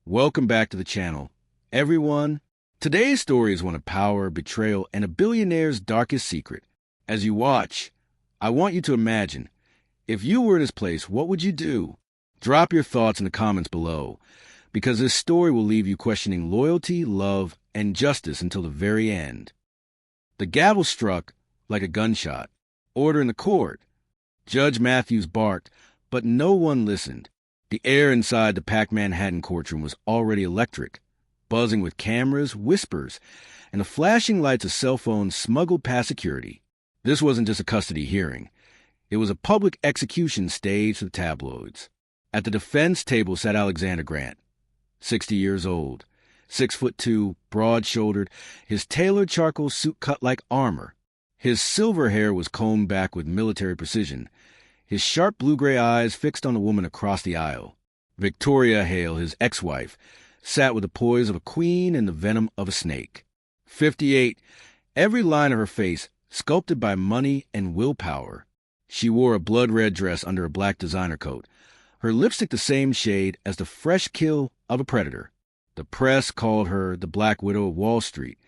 Welcome back to the channel. Everyone, today's story is one of power, betrayal, and a billionaire's darkest secret. As you watch, I want you to imagine, if you were in his place, what would you do? Drop your thoughts in the comments below, because this story will leave you questioning loyalty, love, and justice until the very end. The gavel struck like a gunshot. Order in the court. Judge Matthews barked, but no one listened. The air inside the packed Manhattan courtroom was already electric, buzzing with cameras, whispers, and the flashing lights of cell phones smuggled past security. This wasn't just a custody hearing. It was a public execution staged for the tabloids. At the defense table sat Alexander Grant, 60 years old, 6'2", broad-shouldered, his tailored charcoal suit cut like armor. His silver hair was combed back with military precision, his sharp blue-gray eyes fixed on the woman across the aisle. Victoria Hale, his ex-wife, sat with the poise of a queen and the venom of a snake. 58, every line of her face sculpted by money and willpower. She wore a blood-red dress under a black designer coat, her lipstick the same shade as the fresh kill of a predator. The press called her the Black Widow of Wall Street.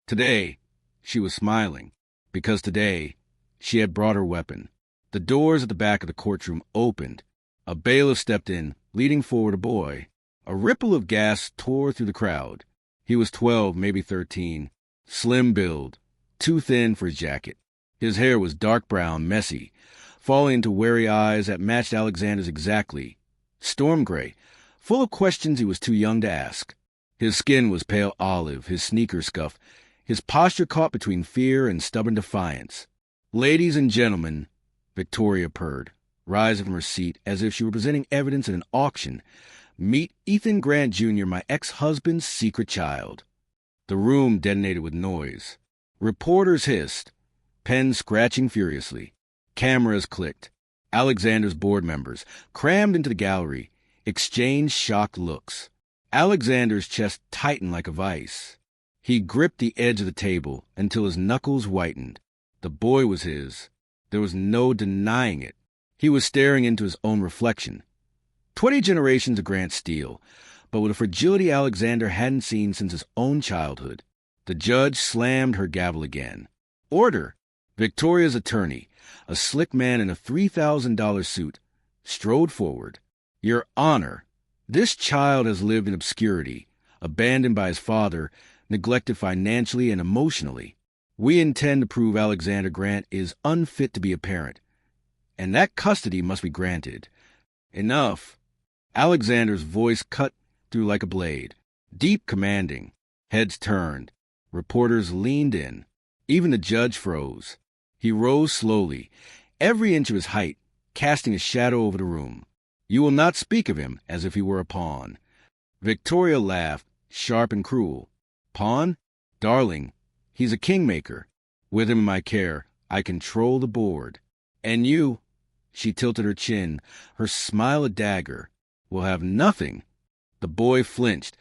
Today, she was smiling, because today she had brought her weapon. The doors at the back of the courtroom opened. A bailiff stepped in, leading forward a boy. A ripple of gas tore through the crowd. He was 12, maybe 13, slim build, too thin for his jacket. His hair was dark brown, messy, falling into wary eyes that matched Alexander's exactly. Storm gray, full of questions he was too young to ask. His skin was pale olive, his sneakers scuffed, his posture caught between fear and stubborn defiance. "Ladies and gentlemen," Victoria purred, rising from her seat as if she were presenting evidence at an auction, "meet Ethan Grant, Jr., my ex-husband's secret child." The room detonated with noise. Reporters hissed, pens scratching furiously. Cameras clicked. Alexander's board members, crammed into the gallery, exchanged shocked looks. Alexander's chest tightened like a vice. He gripped the edge of the table until his knuckles whitened. The boy was his. There was no denying it. He was staring into his own reflection. 20 generations of Grant Steele, but with a fragility Alexander hadn't seen since his own childhood. The judge slammed her gavel again. "Order!" Victoria's attorney, a slick man in a $3,000 suit, strode forward. "Your Honor, this child has lived in obscurity, abandoned by his father, neglected financially and emotionally. We intend to prove Alexander Grant is unfit to be a parent, and that custody must be granted." "Enough." Alexander's voice cut through like a blade, deep, commanding. Heads turned. Reporters leaned in. Even the judge froze. He rose slowly, every inch of his height casting a shadow over the room. "You will not speak of him as if he were a pawn." Victoria laughed, sharp and cruel. "Pawn? Darling, he's a kingmaker. With him in my care, I control the board. And you," she tilted her chin, her smile a dagger, "will have nothing." The boy flinched,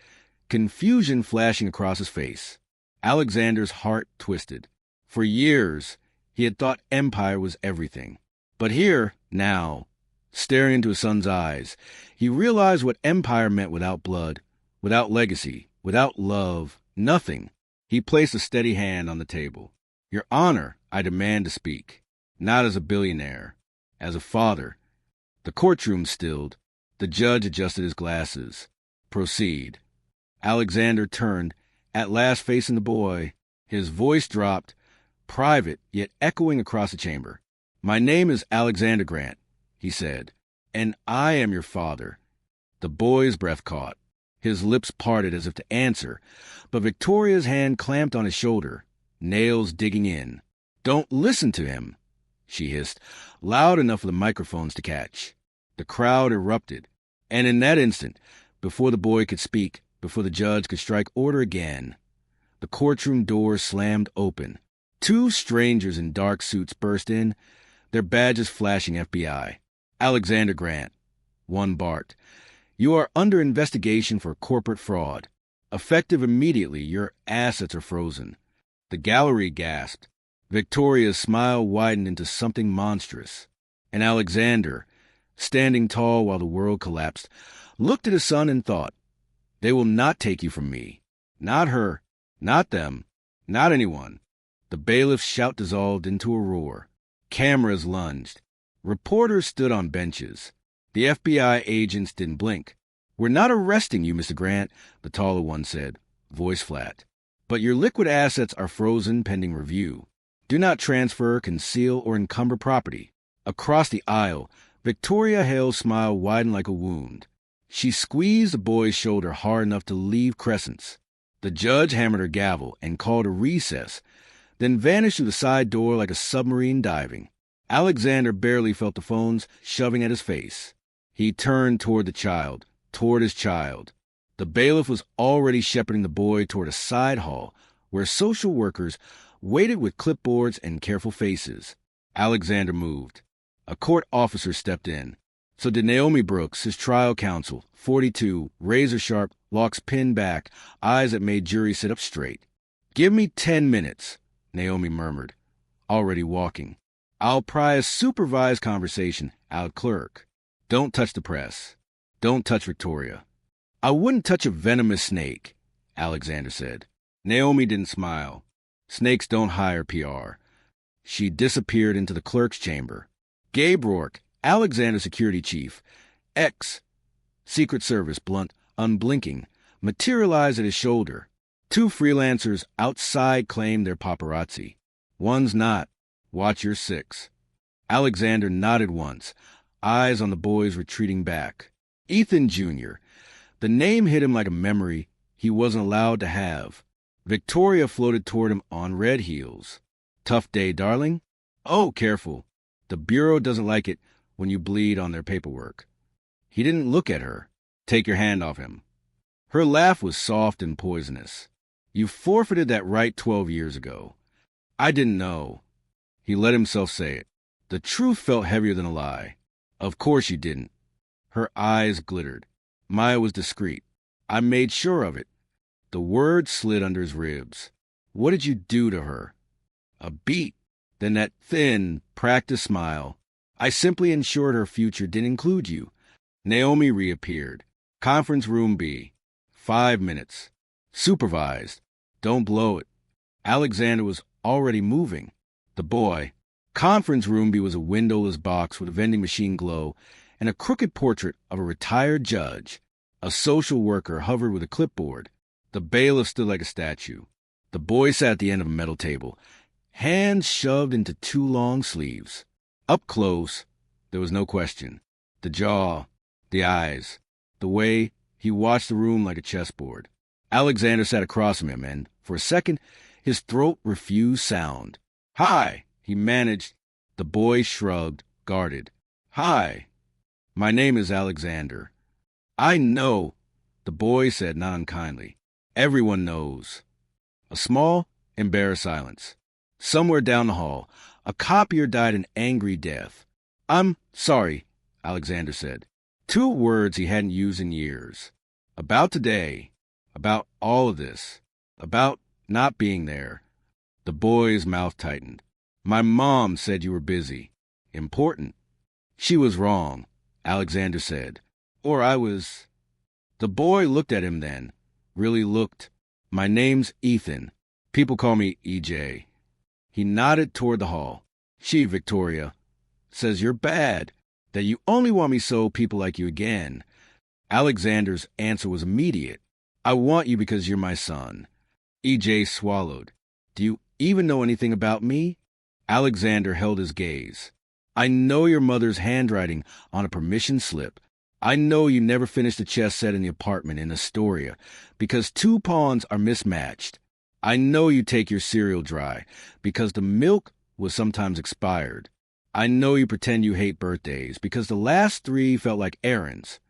confusion flashing across his face. Alexander's heart twisted. For years, he had thought empire was everything. But here, now, staring into his son's eyes, he realized what empire meant without blood, without legacy, without love, nothing. He placed a steady hand on the table. "Your Honor, I demand to speak. Not as a billionaire, as a father." The courtroom stilled. The judge adjusted his glasses. "Proceed." Alexander turned, at last facing the boy. His voice dropped, private yet echoing across the chamber. "My name is Alexander Grant," he said, "and I am your father." The boy's breath caught. His lips parted as if to answer, but Victoria's hand clamped on his shoulder, nails digging in. "Don't listen to him," she hissed, loud enough for the microphones to catch. The crowd erupted, and in that instant, before the boy could speak, before the judge could strike order again, the courtroom doors slammed open. 2 strangers in dark suits burst in, their badges flashing FBI. "Alexander Grant," one barked, "you are under investigation for corporate fraud. Effective immediately, your assets are frozen." The gallery gasped. Victoria's smile widened into something monstrous. And Alexander, standing tall while the world collapsed, looked at his son and thought, They will not take you from me. Not her. Not them. Not anyone. The bailiff's shout dissolved into a roar. Cameras lunged. Reporters stood on benches. The FBI agents didn't blink. "We're not arresting you, Mr. Grant," the taller one said, voice flat. "But your liquid assets are frozen pending review. Do not transfer, conceal, or encumber property." Across the aisle, Victoria Hale's smile widened like a wound. She squeezed the boy's shoulder hard enough to leave crescents. The judge hammered her gavel and called a recess, then vanished through the side door like a submarine diving. Alexander barely felt the phones shoving at his face. He turned toward his child. The bailiff was already shepherding the boy toward a side hall where social workers waited with clipboards and careful faces. Alexander moved. A court officer stepped in. So did Naomi Brooks, his trial counsel, 42, razor-sharp, locks pinned back, eyes that made juries sit up straight. "Give me 10 minutes, Naomi murmured, already walking. "I'll pry a supervised conversation out clerk. Don't touch the press. Don't touch Victoria." "I wouldn't touch a venomous snake," Alexander said. Naomi didn't smile. Snakes don't hire PR. She disappeared into the clerk's chamber. Gabe Rourke, Alexander's security chief, ex-Secret Service, blunt, unblinking, materialized at his shoulder. Two freelancers outside claimed their paparazzi. "One's not. Watch your six." Alexander nodded once, eyes on the boy's retreating back. Ethan Jr. The name hit him like a memory he wasn't allowed to have. Victoria floated toward him on red heels. "Tough day, darling?" "Oh, careful. The Bureau doesn't like it when you bleed on their paperwork." He didn't look at her. "Take your hand off him." Her laugh was soft and poisonous. "You forfeited that right 12 years ago." "I didn't know." He let himself say it. The truth felt heavier than a lie. "Of course you didn't." Her eyes glittered. Maya was discreet. "I made sure of it." The word slid under his ribs. "What did you do to her?" "A beat." Then that thin, practiced smile. "I simply ensured her future didn't include you." Naomi reappeared. "Conference room B. 5 minutes. Supervised. Don't blow it." Alexander was already moving. The boy. Conference room B was a windowless box with a vending machine glow and a crooked portrait of a retired judge. A social worker hovered with a clipboard. The bailiff stood like a statue. The boy sat at the end of a metal table, hands shoved into 2 long sleeves. Up close, there was no question. The jaw, the eyes, the way he watched the room like a chessboard. Alexander sat across from him, and, for a second, his throat refused sound. "Hi," he managed. The boy shrugged, guarded. "Hi. My name is Alexander." "I know," the boy said, not unkindly. "Everyone knows." A small, embarrassed silence. Somewhere down the hall, a copier died an angry death. "I'm sorry," Alexander said. 2 words he hadn't used in years. About today. About all of this. About not being there. The boy's mouth tightened. "My mom said you were busy. Important." "She was wrong," Alexander said. "Or I was." The boy looked at him then. Really looked. "My name's Ethan. People call me EJ." He nodded toward the hall. "She, Victoria, says you're bad, that you only want me so people like you again." Alexander's answer was immediate. "I want you because you're my son." EJ swallowed. "Do you even know anything about me?" Alexander held his gaze. "I know your mother's handwriting on a permission slip. I know you never finished the chess set in the apartment in Astoria because 2 pawns are mismatched. I know you take your cereal dry because the milk was sometimes expired. I know you pretend you hate birthdays because the last 3 felt like errands."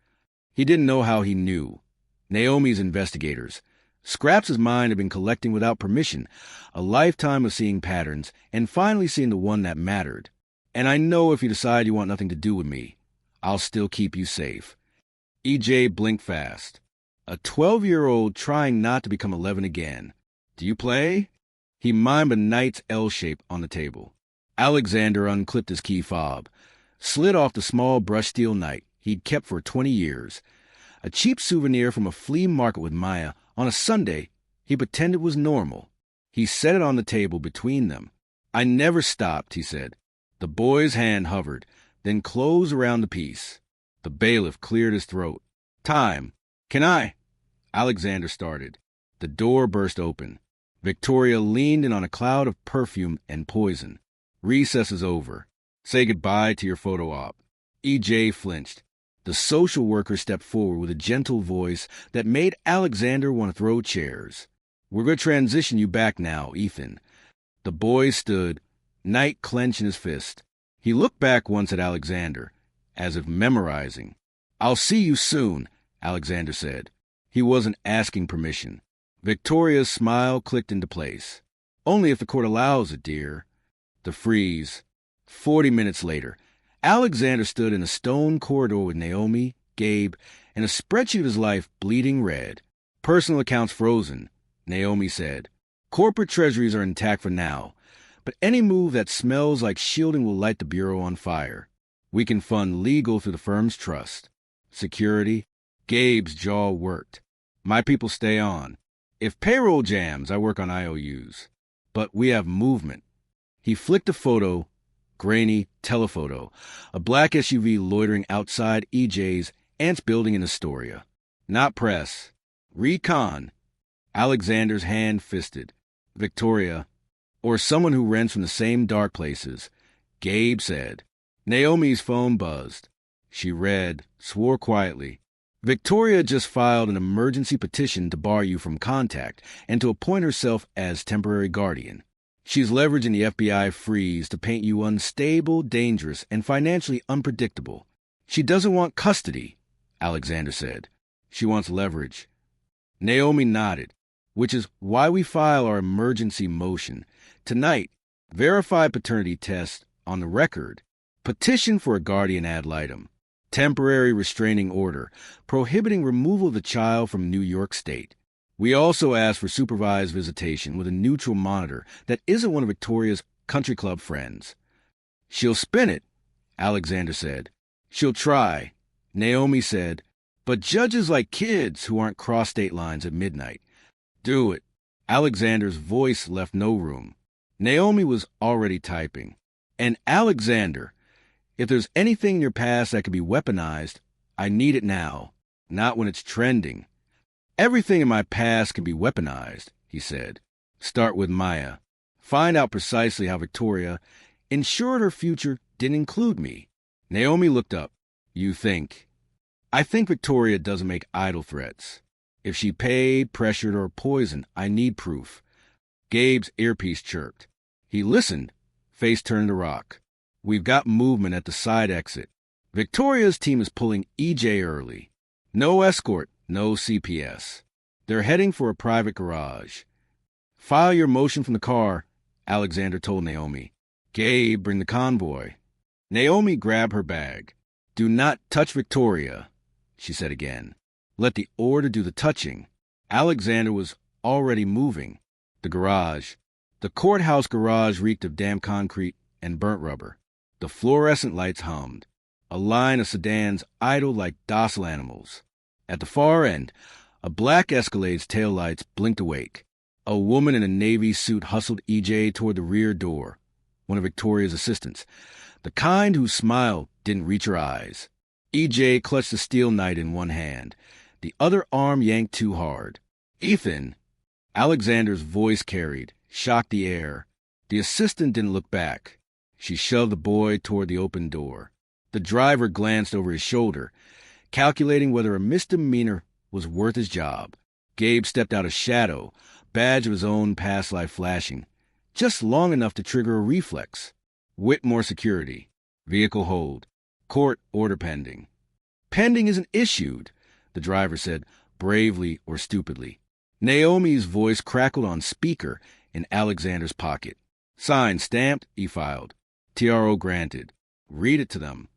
He didn't know how he knew. Naomi's investigators. Scraps' mind had been collecting without permission, a lifetime of seeing patterns, and finally seeing the one that mattered. "And I know if you decide you want nothing to do with me, I'll still keep you safe." EJ blinked fast. A 12-year-old trying not to become 11 again. "Do you play?" He mimed a knight's L shape on the table. Alexander unclipped his key fob, slid off the small brush steel knight he'd kept for 20 years. A cheap souvenir from a flea market with Maya on a Sunday he pretended was normal. He set it on the table between them. I never stopped, he said. The boy's hand hovered, then closed around the piece. The bailiff cleared his throat. Time. Can I? Alexander started. The door burst open. Victoria leaned in on a cloud of perfume and poison. Recess is over. Say goodbye to your photo op. E.J. flinched. The social worker stepped forward with a gentle voice that made Alexander want to throw chairs. We're going to transition you back now, Ethan. The boy stood, knife clenched in his fist. He looked back once at Alexander, as if memorizing. I'll see you soon, Alexander said. He wasn't asking permission. Victoria's smile clicked into place. Only if the court allows it, dear. The freeze. 40 minutes later, Alexander stood in a stone corridor with Naomi, Gabe, and a spreadsheet of his life bleeding red. Personal accounts frozen, Naomi said. Corporate treasuries are intact for now, but any move that smells like shielding will light the bureau on fire. We can fund legal through the firm's trust. Security. Gabe's jaw worked. My people stay on. If payroll jams, I work on IOUs. But we have movement. He flicked a photo, grainy telephoto, a black SUV loitering outside EJ's Ants building in Astoria. Not press. Recon. Alexander's hand fisted. Victoria, or someone who rents from the same dark places, Gabe said. Naomi's phone buzzed. She read, swore quietly. Victoria just filed an emergency petition to bar you from contact and to appoint herself as temporary guardian. She's leveraging the FBI freeze to paint you unstable, dangerous, and financially unpredictable. She doesn't want custody, Alexander said. She wants leverage. Naomi nodded, which is why we file our emergency motion. Tonight, verify paternity test on the record. Petition for a guardian ad litem. Temporary restraining order, prohibiting removal of the child from New York State. We also ask for supervised visitation with a neutral monitor that isn't one of Victoria's country club friends. She'll spin it, Alexander said. She'll try, Naomi said, but judges like kids who aren't cross state lines at midnight. Do it. Alexander's voice left no room. Naomi was already typing. And Alexander, if there's anything in your past that can be weaponized, I need it now, not when it's trending. Everything in my past can be weaponized, he said. Start with Maya. Find out precisely how Victoria ensured her future didn't include me. Naomi looked up. You think? I think Victoria doesn't make idle threats. If she paid, pressured, or poisoned, I need proof. Gabe's earpiece chirped. He listened, face turned to rock. We've got movement at the side exit. Victoria's team is pulling EJ early. No escort, no CPS. They're heading for a private garage. File your motion from the car, Alexander told Naomi. Gabe, bring the convoy. Naomi grabbed her bag. Do not touch Victoria, she said again. Let the order do the touching. Alexander was already moving. The garage. The courthouse garage reeked of damp concrete and burnt rubber. The fluorescent lights hummed. A line of sedans idled like docile animals. At the far end, a black Escalade's taillights blinked awake. A woman in a navy suit hustled EJ toward the rear door, one of Victoria's assistants, the kind whose smile didn't reach her eyes. EJ clutched a steel knight in one hand. The other arm yanked too hard. Ethan! Alexander's voice carried, shocked the air. The assistant didn't look back. She shoved the boy toward the open door. The driver glanced over his shoulder, calculating whether a misdemeanor was worth his job. Gabe stepped out of shadow, badge of his own past life flashing, just long enough to trigger a reflex. Whitmore security. Vehicle hold. Court order pending. Pending isn't issued, the driver said, bravely or stupidly. Naomi's voice crackled on speaker in Alexander's pocket. Signed, stamped, e-filed. TRO granted. Read it to them.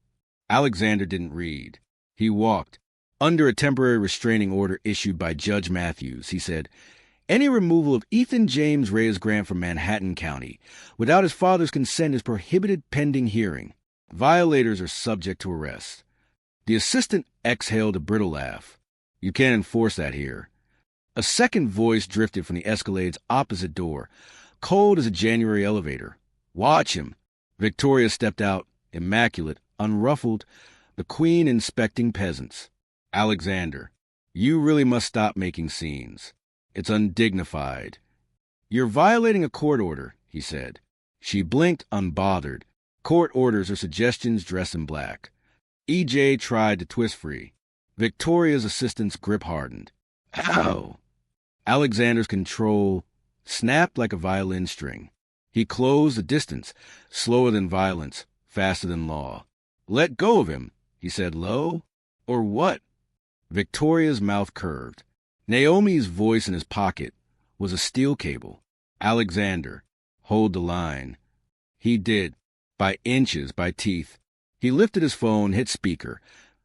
Alexander didn't read. He walked. Under a temporary restraining order issued by Judge Matthews, he said, any removal of Ethan James Reyes Grant from Manhattan County without his father's consent is prohibited pending hearing. Violators are subject to arrest. The assistant exhaled a brittle laugh. You can't enforce that here. A second voice drifted from the Escalade's opposite door, cold as a January elevator. Watch him. Victoria stepped out, immaculate, unruffled, the queen inspecting peasants. Alexander, you really must stop making scenes. It's undignified. You're violating a court order, he said. She blinked, unbothered. Court orders are suggestions dressed in black. EJ tried to twist free. Victoria's assistant's grip hardened. Ow! Alexander's control snapped like a violin string. He closed the distance, slower than violence, faster than law. Let go of him, he said low. Or what? Victoria's mouth curved. Naomi's voice in his pocket was a steel cable. Alexander, hold the line. He did, by inches, by teeth. He lifted his phone, hit speaker,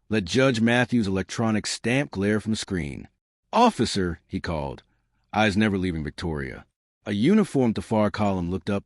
let Judge Matthews' electronic stamp glare from the screen. Officer, he called, eyes never leaving Victoria. A uniformed the far column looked up,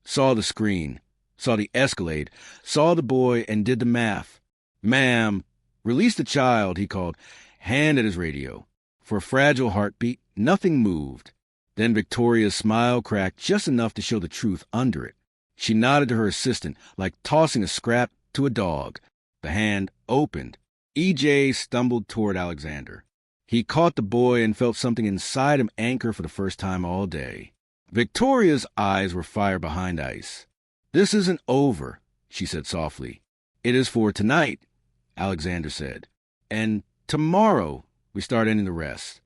saw the screen, saw the Escalade, saw the boy, and did the math. Ma'am, release the child, he called, hand at his radio. For a fragile heartbeat, nothing moved. Then Victoria's smile cracked just enough to show the truth under it. She nodded to her assistant, like tossing a scrap to a dog. The hand opened. EJ stumbled toward Alexander. He caught the boy and felt something inside him anchor for the first time all day. Victoria's eyes were fire behind ice. This isn't over, she said softly. It is for tonight, Alexander said. And tomorrow we start ending the rest.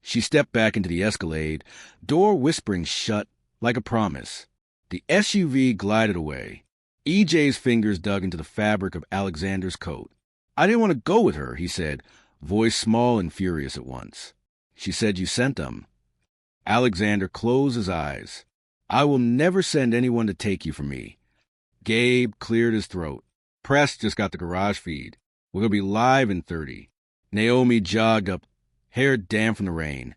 She stepped back into the Escalade, door whispering shut like a promise. The SUV glided away. EJ's fingers dug into the fabric of Alexander's coat. I didn't want to go with her, he said, voice small and furious at once. She said you sent them. Alexander closed his eyes. I will never send anyone to take you from me. Gabe cleared his throat. Press just got the garage feed. We're going to be live in 30. Naomi jogged up, hair damp from the rain,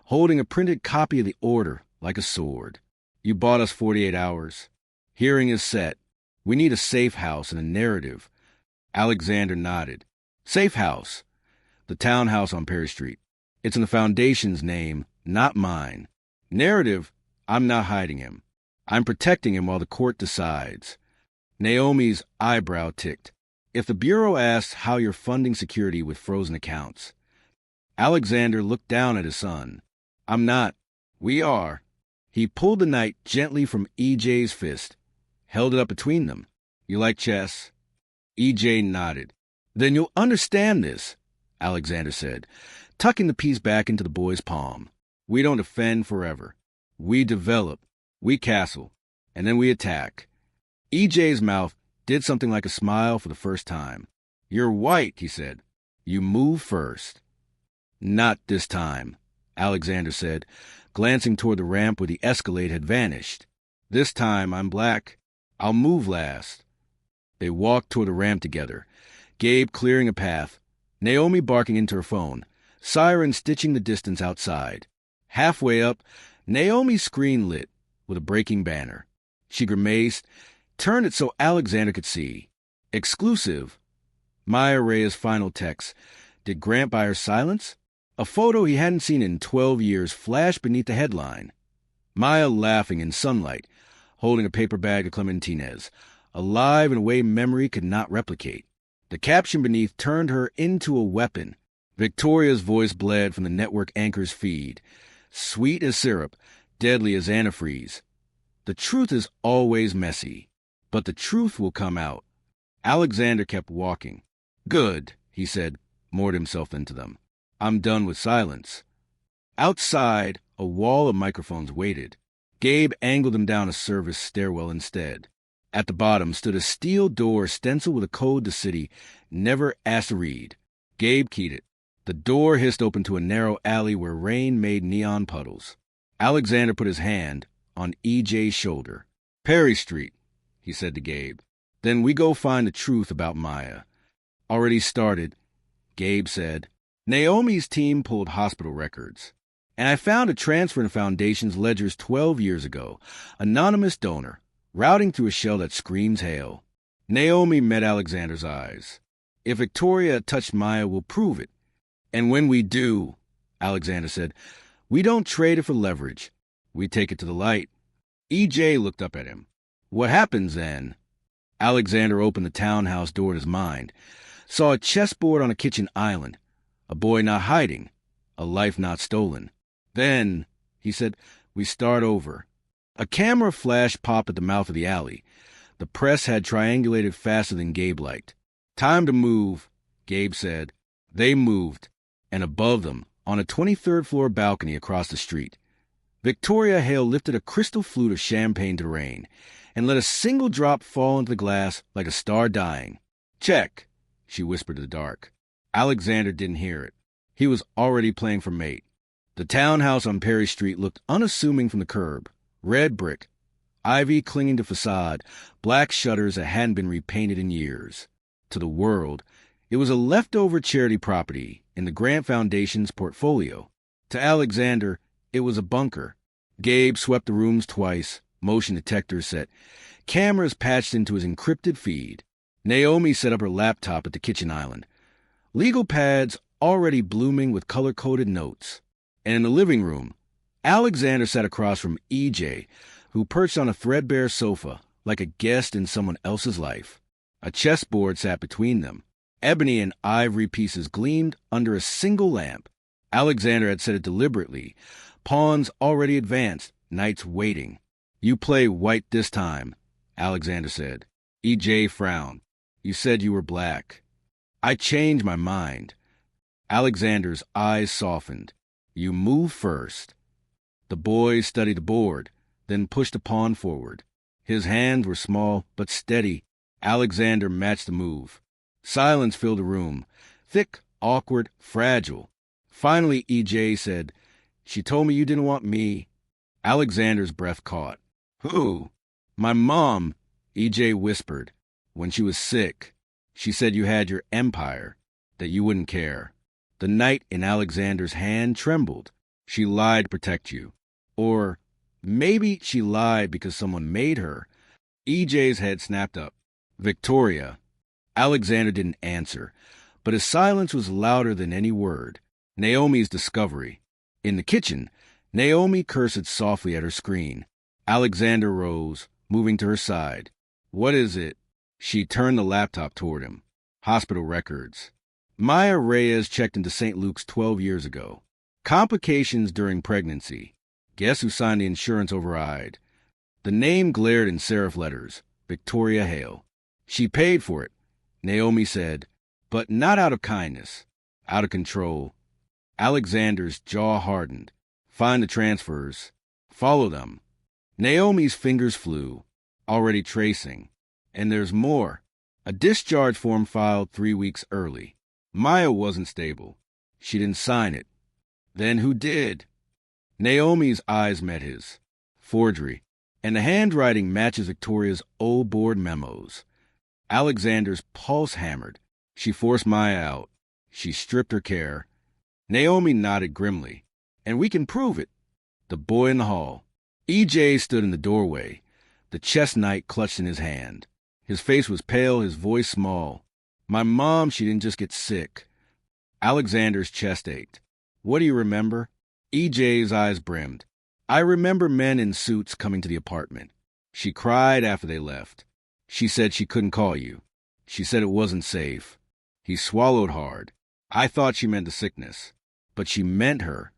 holding a printed copy of the order like a sword. You bought us 48 hours. Hearing is set. We need a safe house and a narrative. Alexander nodded. Safe house. The townhouse on Perry Street. It's in the Foundation's name, not mine. Narrative, I'm not hiding him. I'm protecting him while the court decides. Naomi's eyebrow ticked. If the Bureau asks how you're funding security with frozen accounts. Alexander looked down at his son. I'm not. We are. He pulled the knight gently from EJ's fist, held it up between them. You like chess? EJ nodded. Then you'll understand this, Alexander said, tucking the piece back into the boy's palm. We don't defend forever. We develop, we castle, and then we attack. EJ's mouth did something like a smile for the first time. You're white, he said. You move first. Not this time, Alexander said, glancing toward the ramp where the Escalade had vanished. This time I'm black. I'll move last. They walked toward the ramp together, Gabe clearing a path, Naomi barking into her phone, siren stitching the distance outside. Halfway up, Naomi's screen lit with a breaking banner. She grimaced, turned it so Alexander could see. Exclusive. Maya Rhea's final text. Did Grant buy her silence? A photo he hadn't seen in 12 years flashed beneath the headline. Maya laughing in sunlight, holding a paper bag of clementines, alive in a way memory could not replicate. The caption beneath turned her into a weapon. Victoria's voice bled from the network anchor's feed. Sweet as syrup, deadly as antifreeze. The truth is always messy, but the truth will come out. Alexander kept walking. Good, he said, moored himself into them. I'm done with silence. Outside, a wall of microphones waited. Gabe angled them down a service stairwell instead. At the bottom stood a steel door stenciled with a code the city never asked to read. Gabe keyed it. The door hissed open to a narrow alley where rain made neon puddles. Alexander put his hand on EJ's shoulder. Perry Street, he said to Gabe. Then we go find the truth about Maya. Already started, Gabe said. Naomi's team pulled hospital records. And I found a transfer in the Foundation's ledgers 12 years ago. Anonymous donor, routing through a shell that screams hail. Naomi met Alexander's eyes. If Victoria touched Maya, we'll prove it. And when we do, Alexander said, we don't trade it for leverage. We take it to the light. EJ looked up at him. What happens then? Alexander opened the townhouse door in his mind, saw a chessboard on a kitchen island, a boy not hiding, a life not stolen. Then, he said, we start over. A camera flash popped at the mouth of the alley. The press had triangulated faster than Gabe liked. Time to move, Gabe said. They moved, and above them, on a 23rd floor balcony across the street, Victoria Hale lifted a crystal flute of champagne to the rain and let a single drop fall into the glass like a star dying. Check, she whispered to the dark. Alexander didn't hear it. He was already playing for mate. The townhouse on Perry Street looked unassuming from the curb. Red brick, ivy clinging to facade, black shutters that hadn't been repainted in years. To the world, it was a leftover charity property in the Grant Foundation's portfolio. To Alexander, it was a bunker. Gabe swept the rooms twice, motion detectors set, cameras patched into his encrypted feed. Naomi set up her laptop at the kitchen island, legal pads already blooming with color-coded notes. And in the living room, Alexander sat across from EJ, who perched on a threadbare sofa like a guest in someone else's life. A chessboard sat between them. Ebony and ivory pieces gleamed under a single lamp. Alexander had said it deliberately. Pawns already advanced, knights waiting. You play white this time, Alexander said. EJ frowned. You said you were black. I changed my mind. Alexander's eyes softened. You move first. The boy studied the board, then pushed a pawn forward. His hands were small but steady. Alexander matched the move. Silence filled the room. Thick, awkward, fragile. Finally, EJ said, She told me you didn't want me. Alexander's breath caught. Who? My mom, EJ whispered. When she was sick, she said you had your empire, that you wouldn't care. The knight in Alexander's hand trembled. She lied to protect you. Or maybe she lied because someone made her. EJ's head snapped up. Victoria. Alexander didn't answer, but his silence was louder than any word. Naomi's discovery. In the kitchen, Naomi cursed softly at her screen. Alexander rose, moving to her side. What is it? She turned the laptop toward him. Hospital records. Maya Reyes checked into St. Luke's 12 years ago. Complications during pregnancy. Guess who signed the insurance override? The name glared in serif letters. Victoria Hale. She paid for it, Naomi said, but not out of kindness. Out of control. Alexander's jaw hardened. Find the transfers. Follow them. Naomi's fingers flew, already tracing. And there's more. A discharge form filed 3 weeks early. Maya wasn't stable. She didn't sign it. Then who did? Naomi's eyes met his. Forgery. And the handwriting matches Victoria's old board memos. Alexander's pulse hammered. She forced Maya out. She stripped her care. Naomi nodded grimly. And we can prove it. The boy in the hall. EJ stood in the doorway, the chess knight clutched in his hand. His face was pale, his voice small. My mom, she didn't just get sick. Alexander's chest ached. What do you remember? EJ's eyes brimmed. I remember men in suits coming to the apartment. She cried after they left. She said she couldn't call you. She said it wasn't safe. He swallowed hard. I thought she meant the sickness. But she meant her.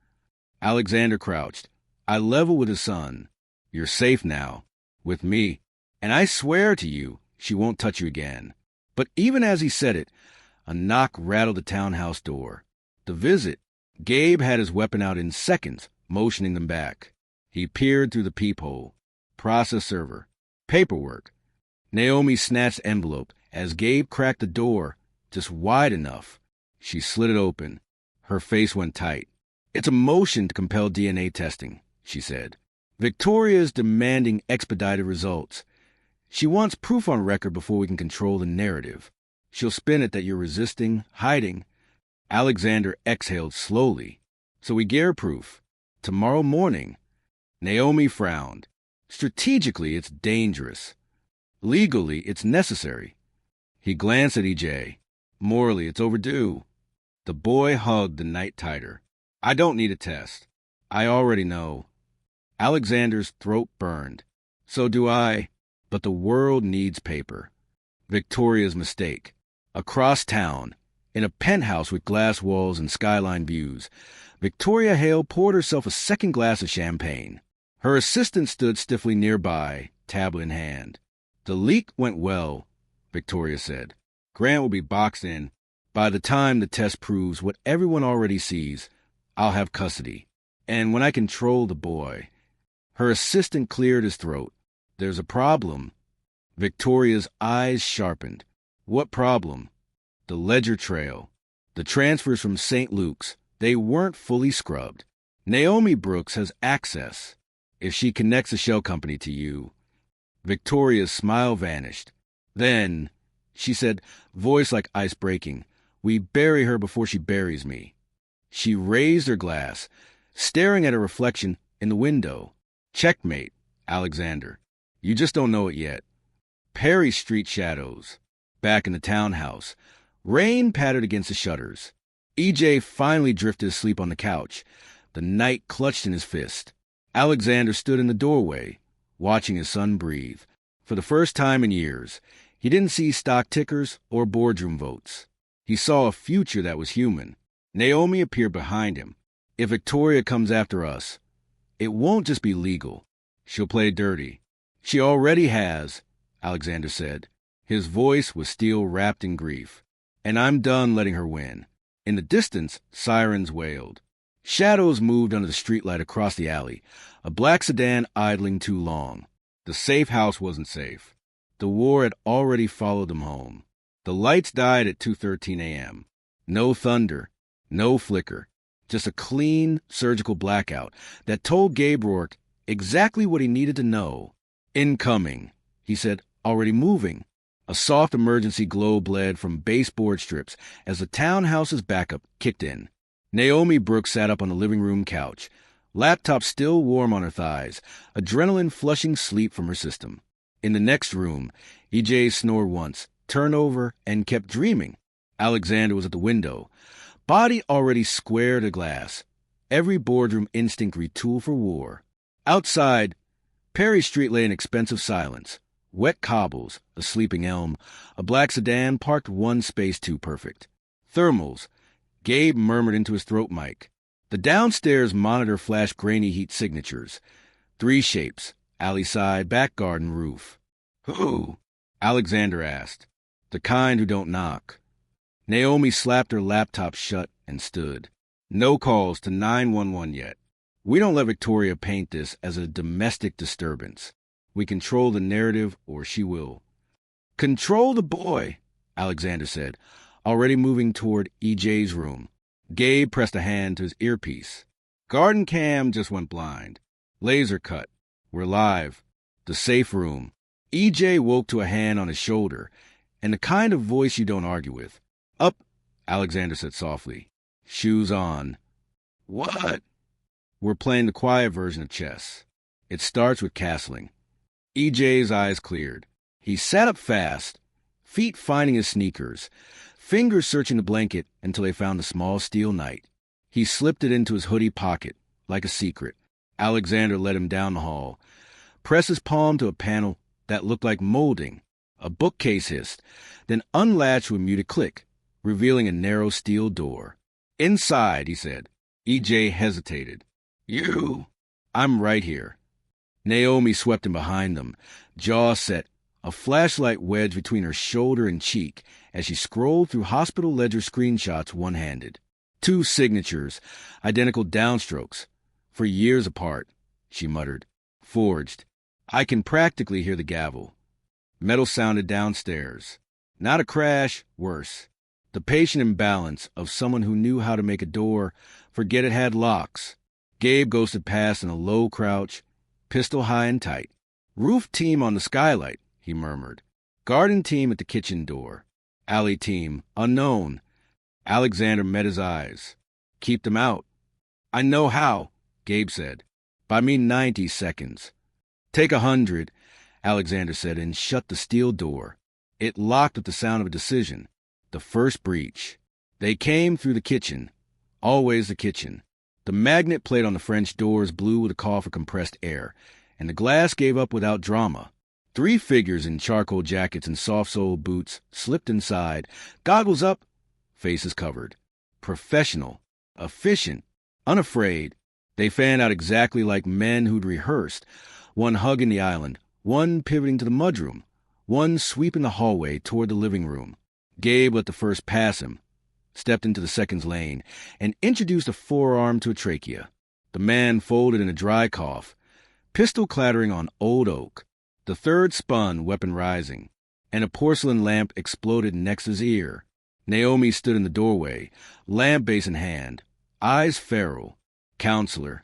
Alexander crouched. I leveled with his son. You're safe now. With me. And I swear to you, she won't touch you again. But even as he said it, a knock rattled the townhouse door. The visit. Gabe had his weapon out in seconds, motioning them back. He peered through the peephole. Process server. Paperwork. Naomi snatched the envelope as Gabe cracked the door, just wide enough. She slid it open. Her face went tight. It's a motion to compel DNA testing, she said. Victoria's demanding expedited results. She wants proof on record before we can control the narrative. She'll spin it that you're resisting, hiding. Alexander exhaled slowly. So we gear proof. Tomorrow morning. Naomi frowned. Strategically, it's dangerous. Legally, it's necessary. He glanced at EJ. Morally, it's overdue. The boy hugged the night tighter. I don't need a test. I already know. Alexander's throat burned. So do I. But the world needs paper. Victoria's mistake. Across town, in a penthouse with glass walls and skyline views, Victoria Hale poured herself a second glass of champagne. Her assistant stood stiffly nearby, tablet in hand. The leak went well, Victoria said. Grant will be boxed in. By the time the test proves what everyone already sees, I'll have custody. And when I control the boy... Her assistant cleared his throat. There's a problem. Victoria's eyes sharpened. What problem? The ledger trail. The transfers from St. Luke's. They weren't fully scrubbed. Naomi Brooks has access. If she connects the shell company to you... Victoria's smile vanished. Then, she said, voice like ice breaking, we bury her before she buries me. She raised her glass, staring at her reflection in the window. Checkmate, Alexander. You just don't know it yet. Perry Street shadows. Back in the townhouse. Rain pattered against the shutters. EJ finally drifted asleep on the couch, the knife clutched in his fist. Alexander stood in the doorway, watching his son breathe. For the first time in years, he didn't see stock tickers or boardroom votes. He saw a future that was human. Naomi appeared behind him. If Victoria comes after us, it won't just be legal. She'll play dirty. She already has, Alexander said. His voice was still wrapped in grief. And I'm done letting her win. In the distance, sirens wailed. Shadows moved under the streetlight across the alley, a black sedan idling too long. The safe house wasn't safe. The war had already followed them home. The lights died at 2:13 a.m. No thunder, no flicker, just a clean, surgical blackout that told Gabe Rourke exactly what he needed to know. Incoming, he said, already moving. A soft emergency glow bled from baseboard strips as the townhouse's backup kicked in. Naomi Brooks sat up on the living room couch, laptop still warm on her thighs, adrenaline flushing sleep from her system. In the next room, EJ snored once, turned over, and kept dreaming. Alexander was at the window, body already square to glass, every boardroom instinct retooled for war. Outside, Perry Street lay in expensive silence. Wet cobbles, a sleeping elm, a black sedan parked one space too perfect. Thermals, Gabe murmured into his throat mic. The downstairs monitor flashed grainy heat signatures. 3 shapes, alley side, back garden, roof. Who? Alexander asked. The kind who don't knock. Naomi slapped her laptop shut and stood. No calls to 911 yet. We don't let Victoria paint this as a domestic disturbance. We control the narrative, or she will. Control the boy, Alexander said, already moving toward EJ's room. Gabe pressed a hand to his earpiece. Garden cam just went blind. Laser cut. We're live. The safe room. EJ woke to a hand on his shoulder, and the kind of voice you don't argue with. Up, Alexander said softly. Shoes on. What? We're playing the quiet version of chess. It starts with castling. EJ's eyes cleared. He sat up fast, feet finding his sneakers, fingers searching the blanket until they found the small steel knight. He slipped it into his hoodie pocket, like a secret. Alexander led him down the hall, pressed his palm to a panel that looked like molding. A bookcase hissed, then unlatched with a muted click, revealing a narrow steel door. Inside, he said. EJ hesitated. You? I'm right here. Naomi swept him behind them, jaw set, a flashlight wedged between her shoulder and cheek as she scrolled through hospital ledger screenshots one-handed. 2 signatures, identical downstrokes, for years apart, she muttered. Forged. I can practically hear the gavel. Metal sounded downstairs. Not a crash, worse. The patient imbalance of someone who knew how to make a door forget it had locks. Gabe ghosted past in a low crouch, pistol high and tight. Roof team on the skylight, he murmured. Garden team at the kitchen door. Alley team, unknown. Alexander met his eyes. Keep them out. I know how, Gabe said. By me 90 seconds. Take 100, Alexander said, and shut the steel door. It locked with the sound of a decision. The first breach. They came through the kitchen. Always the kitchen. The magnet plate on the French doors blew with a call for compressed air, and the glass gave up without drama. 3 figures in charcoal jackets and soft-soled boots slipped inside, goggles up, faces covered. Professional, efficient, unafraid. They fanned out exactly like men who'd rehearsed, one hugging the island, one pivoting to the mudroom, one sweeping the hallway toward the living room. Gabe let the first pass him, stepped into the second's lane, and introduced a forearm to a trachea. The man folded in a dry cough, pistol clattering on old oak. The third spun, weapon rising, and a porcelain lamp exploded next his ear. Naomi stood in the doorway, lamp base in hand, eyes feral. Counselor.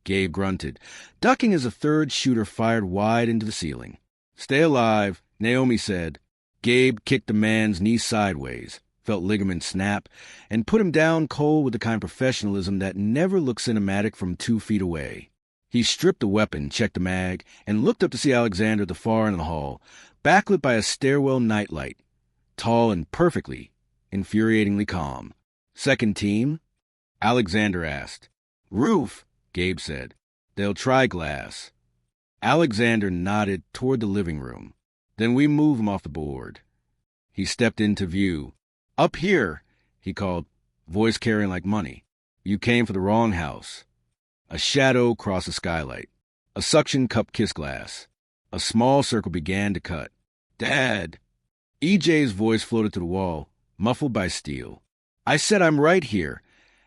Gabe grunted, ducking as a third shooter fired wide into the ceiling. Stay alive, Naomi said. Gabe kicked the man's knee sideways, felt ligaments snap, and put him down cold with the kind of professionalism that never looked cinematic from 2 feet away. He stripped the weapon, checked the mag, and looked up to see Alexander at the far end of the hall, backlit by a stairwell nightlight, tall and perfectly, infuriatingly calm. Second team? Alexander asked. Roof, Gabe said. They'll try glass. Alexander nodded toward the living room. Then we move him off the board. He stepped into view. Up here, he called, voice carrying like money. You came for the wrong house. A shadow crossed the skylight. A suction cup kiss glass. A small circle began to cut. Dad! EJ's voice floated to the wall, muffled by steel. I said I'm right here,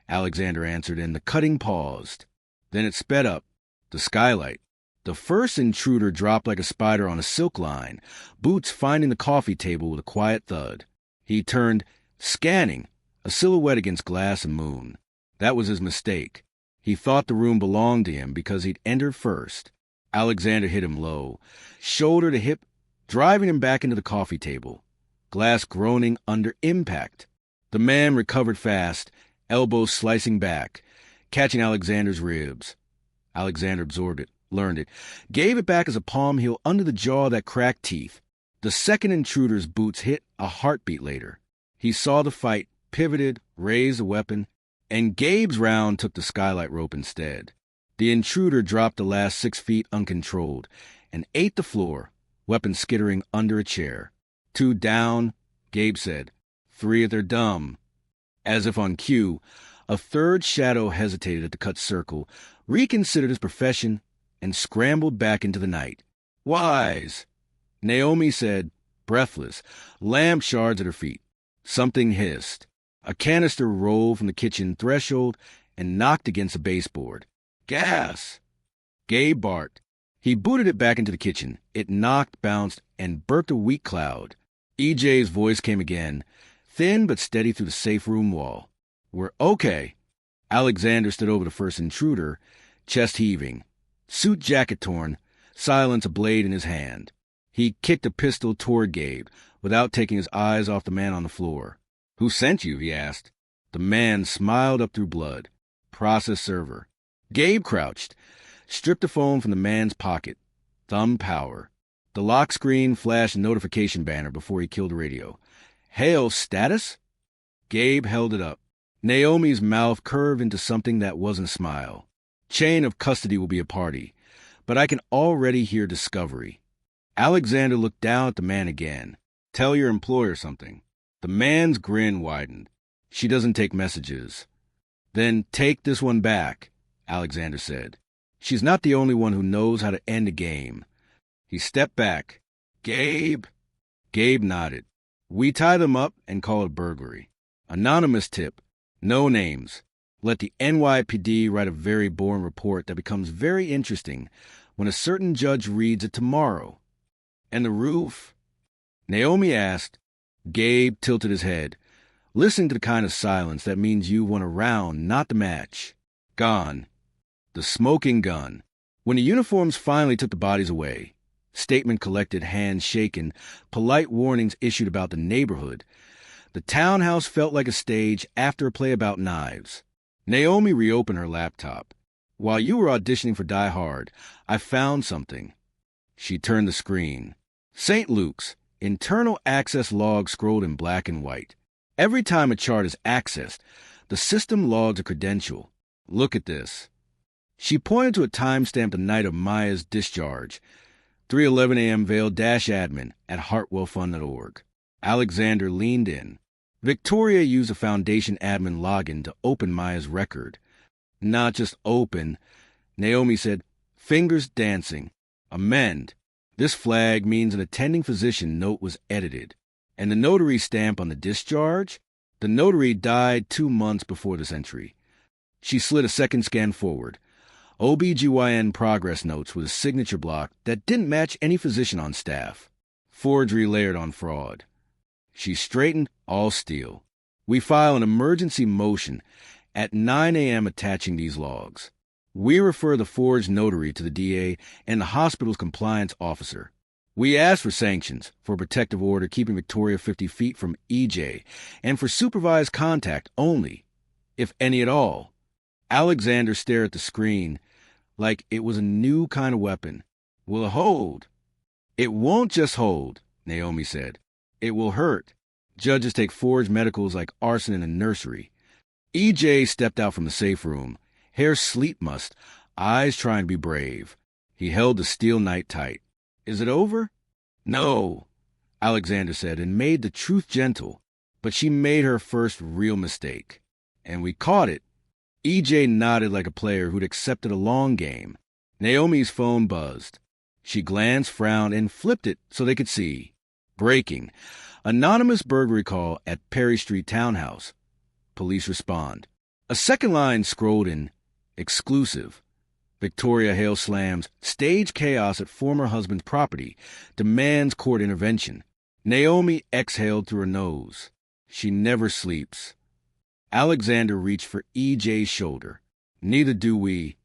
Alexander answered, and the cutting paused. Then it sped up. The skylight. The first intruder dropped like a spider on a silk line, boots finding the coffee table with a quiet thud. He turned, scanning, a silhouette against glass and moon. That was his mistake. He thought the room belonged to him because he'd entered first. Alexander hit him low, shoulder to hip, driving him back into the coffee table. Glass groaning under impact. The man recovered fast, elbows slicing back, catching Alexander's ribs. Alexander absorbed it, learned it, gave it back as a palm heel under the jaw that cracked teeth. The second intruder's boots hit a heartbeat later. He saw the fight, pivoted, raised the weapon, and Gabe's round took the skylight rope instead. The intruder dropped the last 6 feet uncontrolled and ate the floor, weapon skittering under a chair. 2 down, Gabe said. 3 at their dumb. As if on cue, a third shadow hesitated at the cut circle, reconsidered his profession, and scrambled back into the night. Wise! Naomi said, breathless, lamp shards at her feet. Something hissed. A canister rolled from the kitchen threshold and knocked against a baseboard. Gas! Gabe barked. He booted it back into the kitchen. It knocked, bounced, and burped a weak cloud. EJ's voice came again, thin but steady through the safe room wall. We're okay. Alexander stood over the first intruder, chest heaving, suit jacket torn, silence a blade in his hand. He kicked a pistol toward Gabe, without taking his eyes off the man on the floor. Who sent you? He asked. The man smiled up through blood. Process server. Gabe crouched, stripped the phone from the man's pocket. Thumb power. The lock screen flashed a notification banner before he killed the radio. Hail, status? Gabe held it up. Naomi's mouth curved into something that wasn't a smile. Chain of custody will be a party, but I can already hear discovery. Alexander looked down at the man again. Tell your employer something. The man's grin widened. She doesn't take messages. Then take this one back, Alexander said. She's not the only one who knows how to end a game. He stepped back. Gabe? Gabe nodded. We tie them up and call it burglary. Anonymous tip. No names. Let the NYPD write a very boring report that becomes very interesting when a certain judge reads it tomorrow. And the roof? Naomi asked. Gabe tilted his head, listening to the kind of silence that means you won a round, not the match. Gone. The smoking gun. When the uniforms finally took the bodies away, statement collected, hands shaken, polite warnings issued about the neighborhood, the townhouse felt like a stage after a play about knives. Naomi reopened her laptop. While you were auditioning for Die Hard, I found something. She turned the screen. St. Luke's. Internal access log scrolled in black and white. Every time a chart is accessed, the system logs a credential. Look at this. She pointed to a timestamp the night of Maya's discharge, 3:11 a.m. Vail-admin at hartwellfund.org. Alexander leaned in. Victoria used a Foundation admin login to open Maya's record. Not just open, Naomi said, fingers dancing. Amend. This flag means an attending physician note was edited. And the notary stamp on the discharge? The notary died 2 months before this entry. She slid a second scan forward. OBGYN progress notes with a signature block that didn't match any physician on staff. Forgery layered on fraud. She straightened, all steel. We file an emergency motion at 9 a.m. attaching these logs. We refer the forged notary to the DA and the hospital's compliance officer. We ask for sanctions, for a protective order keeping Victoria 50 feet from EJ, and for supervised contact only, if any at all. Alexander stared at the screen like it was a new kind of weapon. Will it hold? It won't just hold, Naomi said. It will hurt. Judges take forged medicals like arson in a nursery. EJ stepped out from the safe room, hair sleep mussed, eyes trying to be brave. He held the steel knight tight. Is it over? No, Alexander said, and made the truth gentle. But she made her first real mistake. And we caught it. EJ nodded like a player who'd accepted a long game. Naomi's phone buzzed. She glanced, frowned, and flipped it so they could see. Breaking. Anonymous burglary call at Perry Street Townhouse. Police respond. A second line scrolled in. Exclusive. Victoria Hale slams. Stage chaos at former husband's property. Demands court intervention. Naomi exhaled through her nose. She never sleeps. Alexander reached for EJ's shoulder. Neither do we.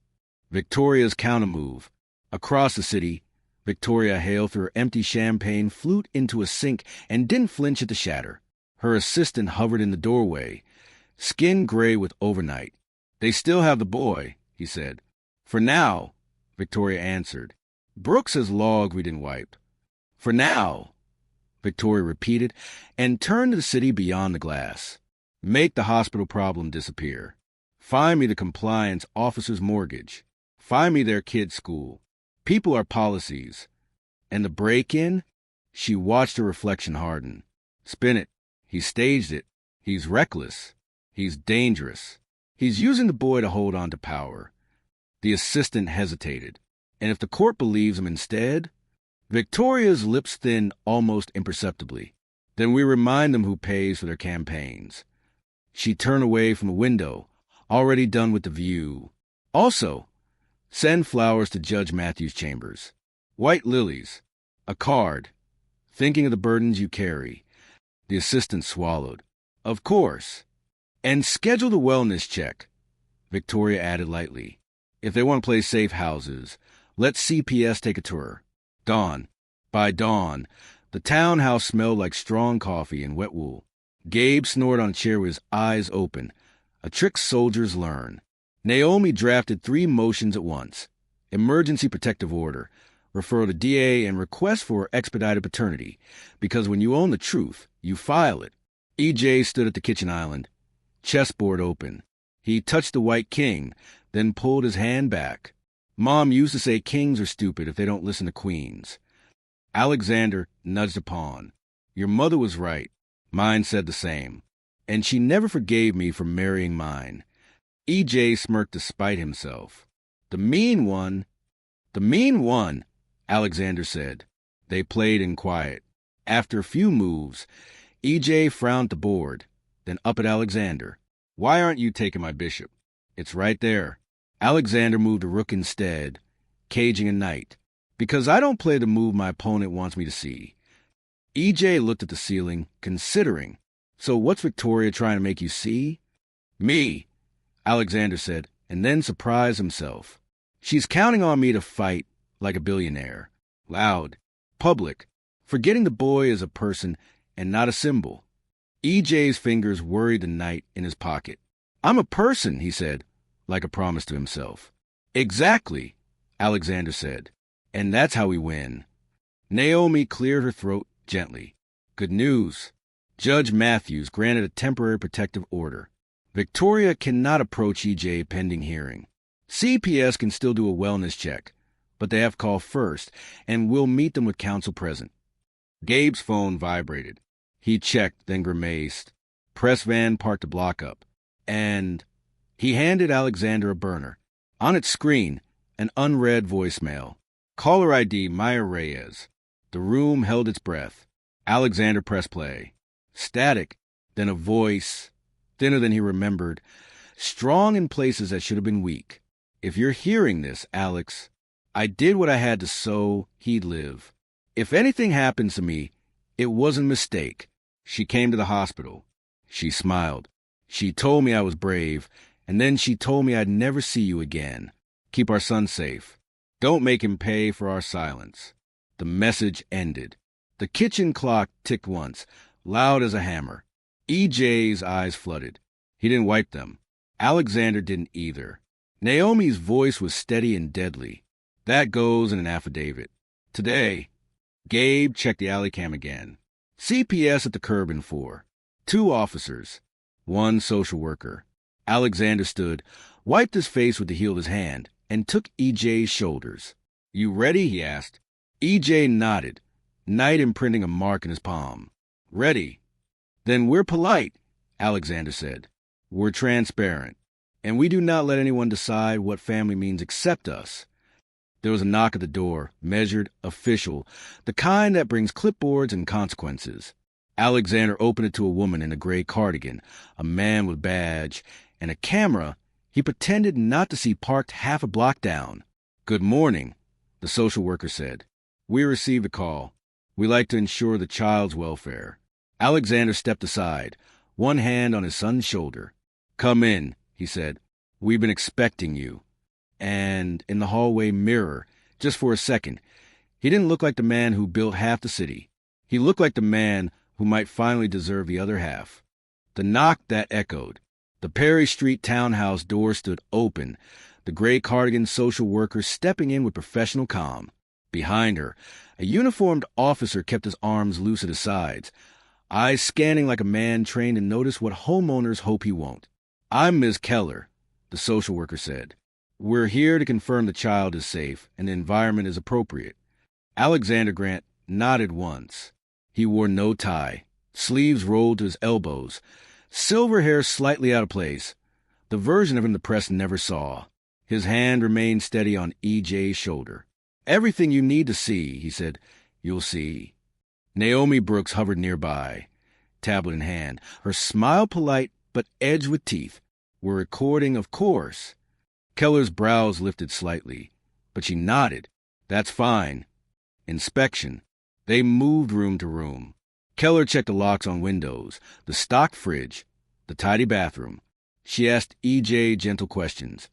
Victoria's countermove. Across the city, Victoria Hale threw her empty champagne flute into a sink and didn't flinch at the shatter. Her assistant hovered in the doorway, skin gray with overnight. They still have the boy, he said. For now, Victoria answered. Brooks has logged we didn't wipe. For now, Victoria repeated, and turned to the city beyond the glass. Make the hospital problem disappear. Find me the compliance officer's mortgage. Find me their kid's school. People are policies. And the break-in? She watched her reflection harden. Spin it. He staged it. He's reckless. He's dangerous. He's using the boy to hold on to power. The assistant hesitated. And if the court believes him instead? Victoria's lips thinned almost imperceptibly. Then we remind them who pays for their campaigns. She turned away from the window, already done with the view. Also, send flowers to Judge Matthews' chambers. White lilies. A card. Thinking of the burdens you carry. The assistant swallowed. Of course. And schedule the wellness check. Victoria added lightly. If they want to play safe houses, let CPS take a tour. Dawn. By dawn, the townhouse smelled like strong coffee and wet wool. Gabe snored on a chair with his eyes open. A trick soldiers learn. Naomi drafted 3 motions at once. Emergency protective order, referral to DA, and request for expedited paternity. Because when you own the truth, you file it. EJ stood at the kitchen island. Chessboard open. He touched the white king, then pulled his hand back. Mom used to say kings are stupid if they don't listen to queens. Alexander nudged a pawn. Your mother was right. Mine said the same. And she never forgave me for marrying mine. EJ smirked despite himself. The mean one, Alexander said. They played in quiet. After a few moves, EJ frowned at the board, then up at Alexander. Why aren't you taking my bishop? It's right there. Alexander moved a rook instead, caging a knight. Because I don't play the move my opponent wants me to see. EJ looked at the ceiling, considering. So what's Victoria trying to make you see? Me, Alexander said, and then surprised himself. She's counting on me to fight like a billionaire. Loud, public, forgetting the boy is a person and not a symbol. EJ's fingers worried the knight in his pocket. I'm a person, he said, like a promise to himself. Exactly, Alexander said. And that's how we win. Naomi cleared her throat gently. Good news. Judge Matthews granted a temporary protective order. Victoria cannot approach EJ pending hearing. CPS can still do a wellness check, but they have to call first, and we'll meet them with counsel present. Gabe's phone vibrated. He checked, then grimaced. Press van parked the block up, and he handed Alexander a burner. On its screen, an unread voicemail. Caller ID Maya Reyes. The room held its breath. Alexander pressed play. Static, then a voice, thinner than he remembered, strong in places that should have been weak. If you're hearing this, Alex, I did what I had to so he'd live. If anything happens to me, it wasn't a mistake. She came to the hospital. She smiled. She told me I was brave, and then she told me I'd never see you again. Keep our son safe. Don't make him pay for our silence. The message ended. The kitchen clock ticked once, loud as a hammer. EJ's eyes flooded. He didn't wipe them. Alexander didn't either. Naomi's voice was steady and deadly. That goes in an affidavit. Today, Gabe checked the alley cam again. CPS at the curb in 4. 2 officers. 1 social worker. Alexander stood, wiped his face with the heel of his hand, and took EJ's shoulders. You ready? He asked. EJ nodded, night imprinting a mark in his palm. Ready. Then we're polite, Alexander said. We're transparent, and we do not let anyone decide what family means except us. There was a knock at the door, measured, official, the kind that brings clipboards and consequences. Alexander opened it to a woman in a gray cardigan, a man with badge, and a camera he pretended not to see parked half a block down. Good morning, the social worker said. We received a call. We like to ensure the child's welfare. Alexander stepped aside, one hand on his son's shoulder. Come in, he said. We've been expecting you. And in the hallway mirror, just for a second, he didn't look like the man who built half the city. He looked like the man who might finally deserve the other half. The knock that echoed. The Perry Street townhouse door stood open, the gray cardigan social worker stepping in with professional calm. Behind her, a uniformed officer kept his arms loose at his sides, eyes scanning like a man trained to notice what homeowners hope he won't. I'm Ms. Keller, the social worker said. We're here to confirm the child is safe and the environment is appropriate. Alexander Grant nodded once. He wore no tie, sleeves rolled to his elbows, silver hair slightly out of place, the version of him the press never saw. His hand remained steady on EJ's shoulder. Everything you need to see, he said. You'll see. Naomi Brooks hovered nearby, tablet in hand, her smile polite but edged with teeth. We're recording, of course. Keller's brows lifted slightly, but she nodded. That's fine. Inspection. They moved room to room. Keller checked the locks on windows, the stocked fridge, the tidy bathroom. She asked EJ gentle questions.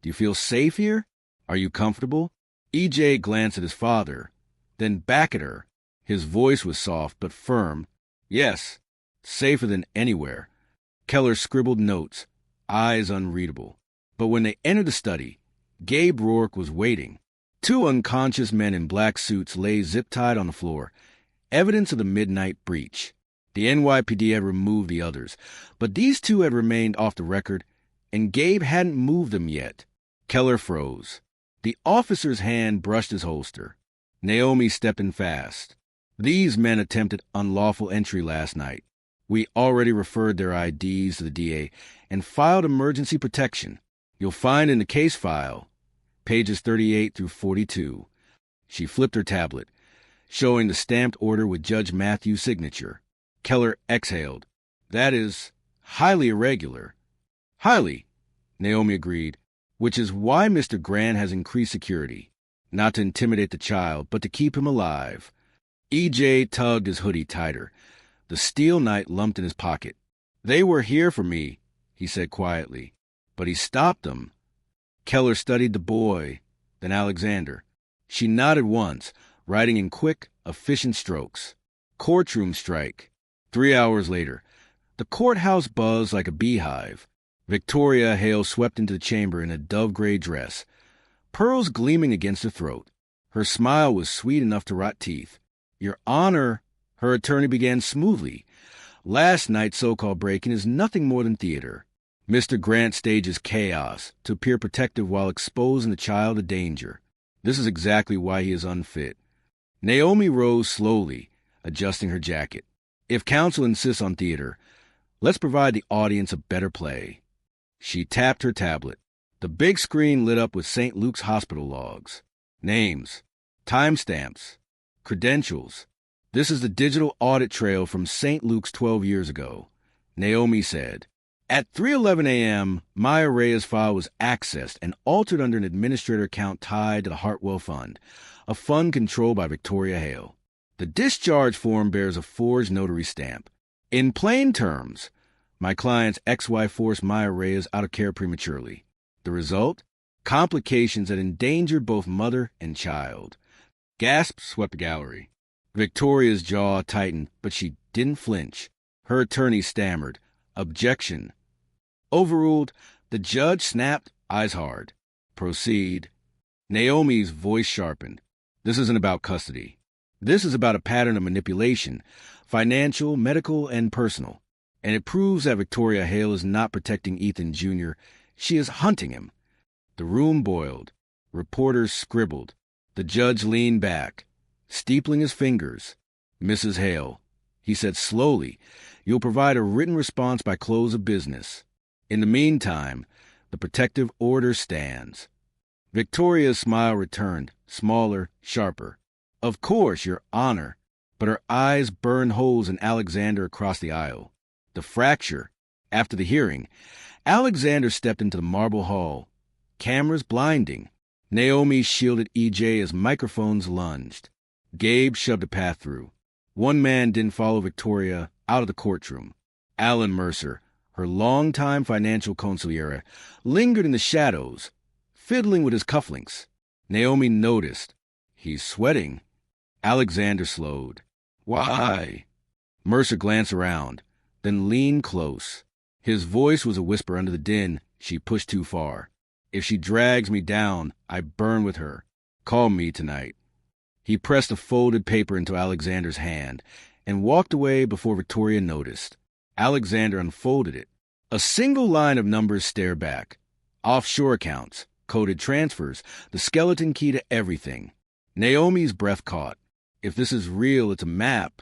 Do you feel safe here? Are you comfortable? EJ glanced at his father, then back at her. His voice was soft but firm. Yes, safer than anywhere. Keller scribbled notes, eyes unreadable. But when they entered the study, Gabe Rourke was waiting. 2 unconscious men in black suits lay zip-tied on the floor, evidence of the midnight breach. The NYPD had removed the others, but these 2 had remained off the record, and Gabe hadn't moved them yet. Keller froze. The officer's hand brushed his holster. Naomi stepped in fast. These men attempted unlawful entry last night. We already referred their IDs to the DA and filed emergency protection. You'll find in the case file, pages 38 through 42. She flipped her tablet, showing the stamped order with Judge Matthews' signature. Keller exhaled. That is highly irregular. Highly, Naomi agreed, which is why Mr. Grant has increased security. Not to intimidate the child, but to keep him alive. EJ tugged his hoodie tighter. The steel knife lumped in his pocket. They were here for me, he said quietly, but he stopped them. Keller studied the boy, then Alexander. She nodded once, writing in quick, efficient strokes. Courtroom strike. 3 hours later, the courthouse buzzed like a beehive. Victoria Hale swept into the chamber in a dove-gray dress, pearls gleaming against her throat. Her smile was sweet enough to rot teeth. Your Honor, her attorney began smoothly, Last night's so-called break-in is nothing more than theater. Mr. Grant stages chaos to appear protective while exposing the child to danger. This is exactly why he is unfit. Naomi rose slowly, adjusting her jacket. If counsel insists on theater, let's provide the audience a better play. She tapped her tablet. The big screen lit up with St. Luke's hospital logs. Names, timestamps, credentials. This is the digital audit trail from St. Luke's 12 years ago. Naomi said, at 3:11 a.m., Maya Reyes' file was accessed and altered under an administrator account tied to the Hartwell Fund, a fund controlled by Victoria Hale. The discharge form bears a forged notary stamp. In plain terms, my client's ex-wife forced Maya Reyes out of care prematurely. The result? Complications that endangered both mother and child. Gasps swept the gallery. Victoria's jaw tightened, but she didn't flinch. Her attorney stammered, objection. Overruled, the judge snapped, eyes hard. Proceed. Naomi's voice sharpened. This isn't about custody. This is about a pattern of manipulation, financial, medical, and personal. And it proves that Victoria Hale is not protecting Ethan Jr. She is hunting him. The room boiled. Reporters scribbled. The judge leaned back, steepling his fingers. Mrs. Hale, he said slowly, you'll provide a written response by close of business. In the meantime, the protective order stands. Victoria's smile returned, smaller, sharper. Of course, Your Honor. But her eyes burned holes in Alexander across the aisle. The fracture. After the hearing, Alexander stepped into the marble hall. Cameras blinding. Naomi shielded EJ as microphones lunged. Gabe shoved a path through. One man didn't follow Victoria out of the courtroom. Alan Mercer, her longtime financial consigliere, lingered in the shadows, fiddling with his cufflinks. Naomi noticed. He's sweating. Alexander slowed. Why? Mercer glanced around, then leaned close. His voice was a whisper under the din. She pushed too far. If she drags me down, I burn with her. Call me tonight. He pressed a folded paper into Alexander's hand and walked away before Victoria noticed. Alexander unfolded it. A single line of numbers stared back. Offshore accounts, coded transfers, the skeleton key to everything. Naomi's breath caught. If this is real, it's a map.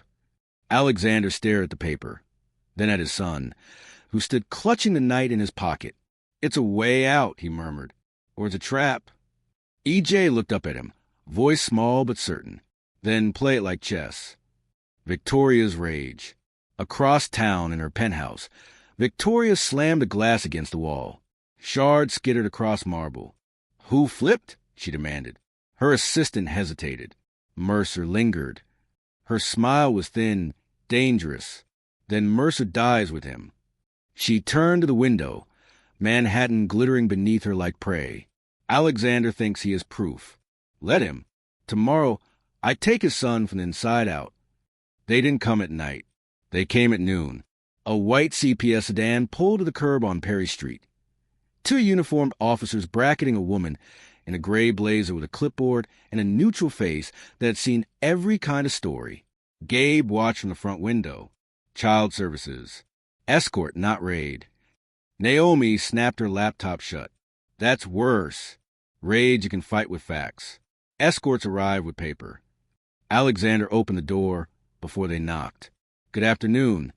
Alexander stared at the paper, then at his son, who stood clutching the knife in his pocket. It's a way out, he murmured. Or it's a trap. EJ looked up at him, voice small but certain. Then play it like chess. Victoria's rage. Across town in her penthouse, Victoria slammed a glass against the wall. Shards skittered across marble. Who flipped? She demanded. Her assistant hesitated. Mercer lingered. Her smile was thin, dangerous. Then Mercer dies with him. She turned to the window, Manhattan glittering beneath her like prey. Alexander thinks he is proof. Let him. Tomorrow, I take his son from the inside out. They didn't come at night. They came at noon. A white CPS sedan pulled to the curb on Perry Street. Two uniformed officers bracketing a woman in a gray blazer with a clipboard and a neutral face that had seen every kind of story. Gabe watched from the front window. Child services. Escort, not raid. Naomi snapped her laptop shut. That's worse. Raid you can fight with facts. Escorts arrive with paper. Alexander opened the door before they knocked. Good afternoon.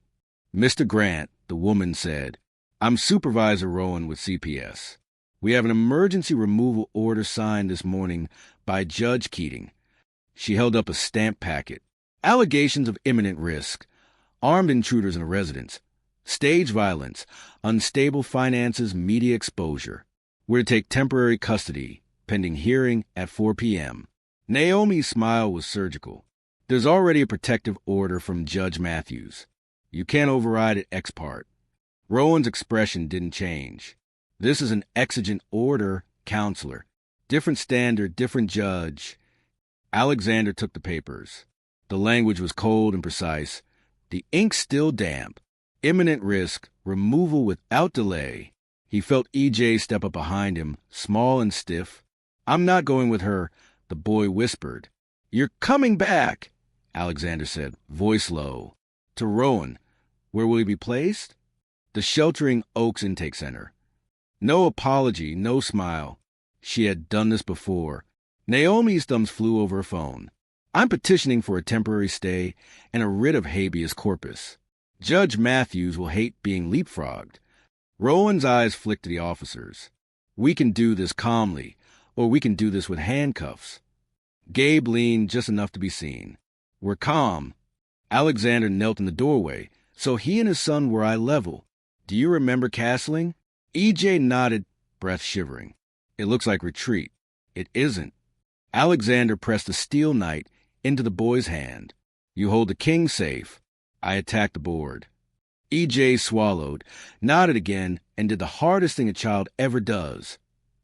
Mr. Grant, the woman said. I'm Supervisor Rowan with CPS. We have an emergency removal order signed this morning by Judge Keating. She held up a stamped packet. Allegations of imminent risk. Armed intruders in a residence. Stage violence. Unstable finances, media exposure. We're to take temporary custody, pending hearing at 4 p.m. Naomi's smile was surgical. There's already a protective order from Judge Matthews. You can't override it ex parte. Rowan's expression didn't change. This is an exigent order, counselor. Different standard, different judge. Alexander took the papers. The language was cold and precise. The ink still damp. Imminent risk, removal without delay. He felt EJ step up behind him, small and stiff. I'm not going with her, the boy whispered. You're coming back, Alexander said, voice low. To Rowan, Where will he be placed? The sheltering Oaks Intake Center. No apology, no smile. She had done this before. Naomi's thumbs flew over her phone. I'm petitioning for a temporary stay and a writ of habeas corpus. Judge Matthews will hate being leapfrogged. Rowan's eyes flicked to the officers. We can do this calmly, or we can do this with handcuffs. Gabe leaned just enough to be seen. We're calm. Alexander knelt in the doorway, so he and his son were eye level. Do you remember castling? EJ nodded, breath shivering. It looks like retreat. It isn't. Alexander pressed a steel knight into the boy's hand. You hold the king safe. I attack the board. EJ swallowed, nodded again, and did the hardest thing a child ever does.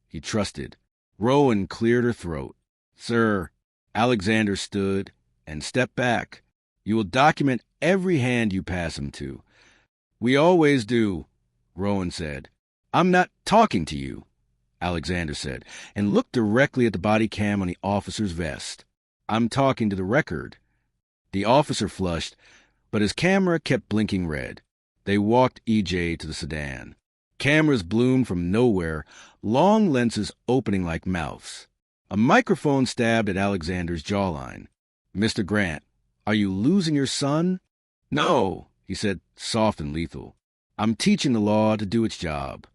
He trusted. Rowan cleared her throat. Sir, Alexander stood and stepped back. You will document every hand you pass him to. We always do, Rowan said. I'm not talking to you, Alexander said, and looked directly at the body cam on the officer's vest. I'm talking to the record. The officer flushed, but his camera kept blinking red. They walked EJ to the sedan. Cameras bloomed from nowhere, long lenses opening like mouths. A microphone stabbed at Alexander's jawline. Mr. Grant, are you losing your son? No, he said, soft and lethal. I'm teaching the law to do its job.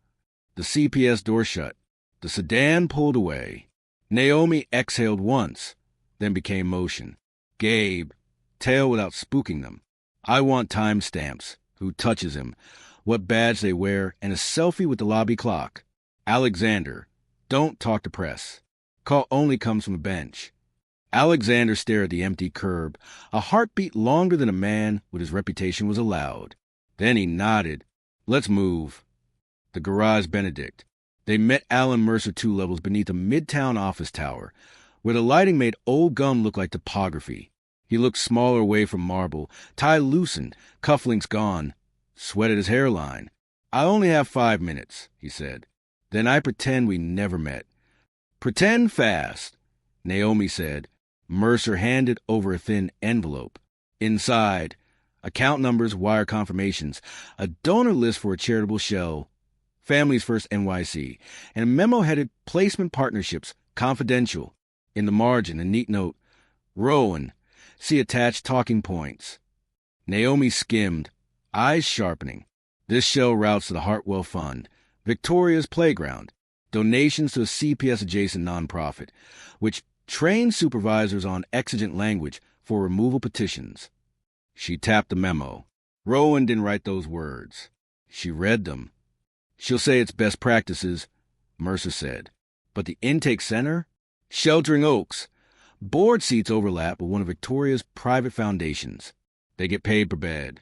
The CPS door shut. The sedan pulled away. Naomi exhaled once, then became motion. Gabe, tail without spooking them. I want timestamps. Who touches him, what badge they wear, and a selfie with the lobby clock. Alexander, don't talk to press. Call only comes from a bench. Alexander stared at the empty curb, a heartbeat longer than a man with his reputation was allowed. Then he nodded. Let's move. The garage Benedict. They met Alan Mercer 2 levels beneath a midtown office tower, where the lighting made old gum look like topography. He looked smaller away from marble, tie loosened, cufflinks gone, sweat at his hairline. I only have 5 minutes, he said. Then I pretend we never met. Pretend fast, Naomi said. Mercer handed over a thin envelope. Inside, account numbers, wire confirmations, a donor list for a charitable shell, Families First NYC, and a memo headed Placement Partnerships, Confidential. In the margin, a neat note, Rowan. See attached talking points. Naomi skimmed, eyes sharpening. This shell routes to the Hartwell Fund, Victoria's Playground, donations to a CPS-adjacent nonprofit, which trains supervisors on exigent language for removal petitions. She tapped the memo. Rowan didn't write those words. She read them. She'll say it's best practices, Mercer said. But the intake center? Sheltering Oaks. Board seats overlap with one of Victoria's private foundations. They get paid per bed.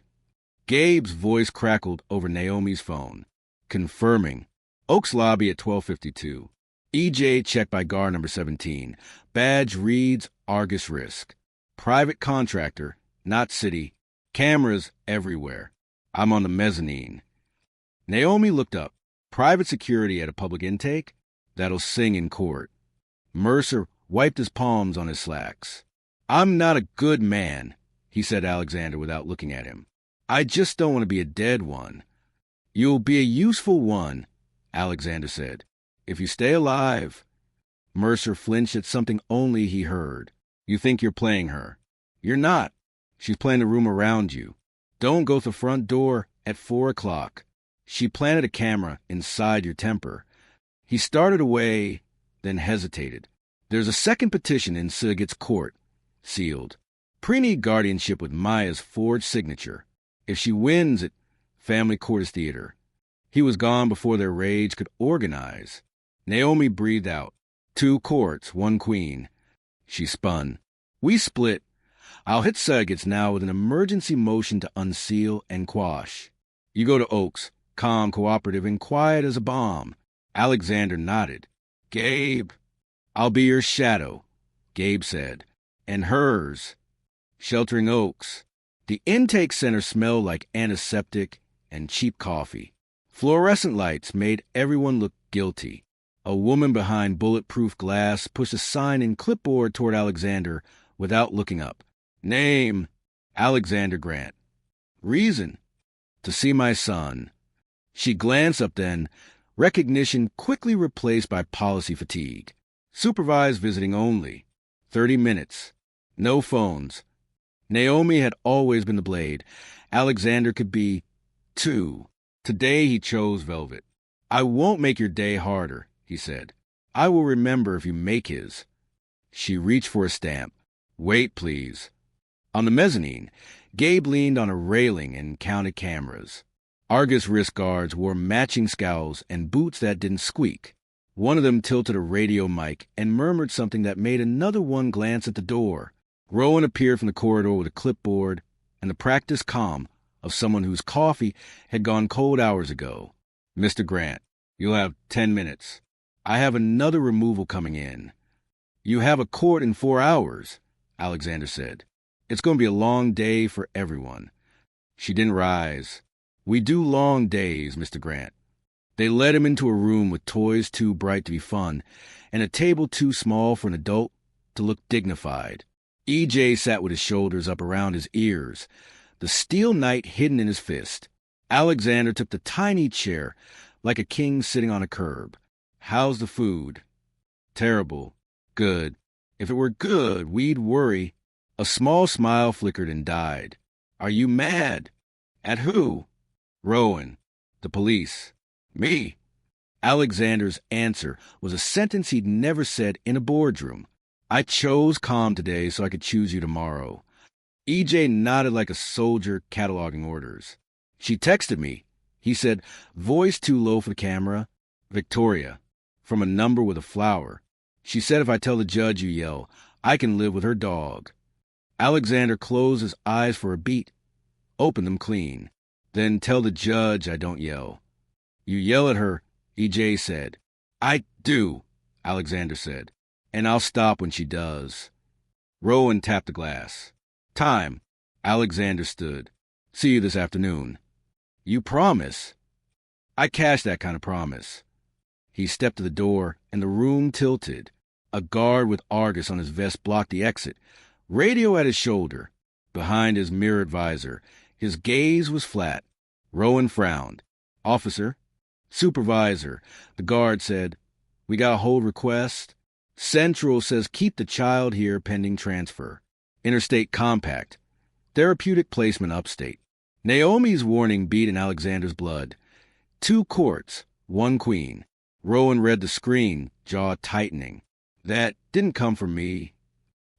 Gabe's voice crackled over Naomi's phone, confirming. Oaks lobby at 12:52. EJ checked by guard number 17. Badge reads Argus Risk. Private contractor, not city. Cameras everywhere. I'm on the mezzanine. Naomi looked up. Private security at a public intake? That'll sing in court. Mercer wiped his palms on his slacks. I'm not a good man, he said to Alexander without looking at him. I just don't want to be a dead one. You'll be a useful one, Alexander said, if you stay alive. Mercer flinched at something only he heard. You think you're playing her. You're not. She's playing the room around you. Don't go to the front door at 4 o'clock. She planted a camera inside your temper. He started away, then hesitated. There's a second petition in Siggett's court, sealed. Preneed guardianship with Maya's forged signature. If she wins it, family court is theater. He was gone before their rage could organize. Naomi breathed out. 2 courts, 1 queen. She spun. We split. I'll hit Siggett's now with an emergency motion to unseal and quash. You go to Oaks, calm, cooperative, and quiet as a bomb. Alexander nodded. Gabe. I'll be your shadow, Gabe said. And hers. Sheltering Oaks. The intake center smelled like antiseptic and cheap coffee. Fluorescent lights made everyone look guilty. A woman behind bulletproof glass pushed a sign and clipboard toward Alexander without looking up. Name, Alexander Grant. Reason, To see my son. She glanced up then, recognition quickly replaced by policy fatigue. Supervised visiting only. 30 minutes. No phones. Naomi had always been the blade. Alexander could be 2. Today he chose velvet. I won't make your day harder, he said. I will remember if you make his. She reached for a stamp. Wait, please. On the mezzanine, Gabe leaned on a railing and counted cameras. Argus wrist guards wore matching scowls and boots that didn't squeak. One of them tilted a radio mic and murmured something that made another one glance at the door. Rowan appeared from the corridor with a clipboard and the practiced calm of someone whose coffee had gone cold hours ago. Mr. Grant, you'll have 10 minutes. I have another removal coming in. You have a court in 4 hours, Alexander said. It's going to be a long day for everyone. She didn't rise. We do long days, Mr. Grant. They led him into a room with toys too bright to be fun and a table too small for an adult to look dignified. E.J. sat with his shoulders up around his ears, the steel knife hidden in his fist. Alexander took the tiny chair, like a king sitting on a curb. How's the food? Terrible. Good. If it were good, we'd worry. A small smile flickered and died. Are you mad? At who? Rowan. The police. Me. Alexander's answer was a sentence he'd never said in a boardroom. I chose calm today so I could choose you tomorrow. E.J. nodded like a soldier cataloging orders. She texted me. He said, voice too low for the camera. Victoria. From a number with a flower. She said if I tell the judge you yell, I can live with her dog. Alexander closed his eyes for a beat, opened them clean. Then tell the judge I don't yell. You yell at her, E.J. said. I do, Alexander said. And I'll stop when she does. Rowan tapped the glass. Time. Alexander stood. See you this afternoon. You promise? I cashed that kind of promise. He stepped to the door, and the room tilted. A guard with Argus on his vest blocked the exit. Radio at his shoulder. Behind his mirrored visor, his gaze was flat. Rowan frowned. Officer? Supervisor. The guard said, we got a hold request. Central says keep the child here pending transfer. Interstate compact. Therapeutic placement upstate. Naomi's warning beat in Alexander's blood. 2 courts, 1 queen. Rowan read the screen, jaw tightening. That didn't come from me.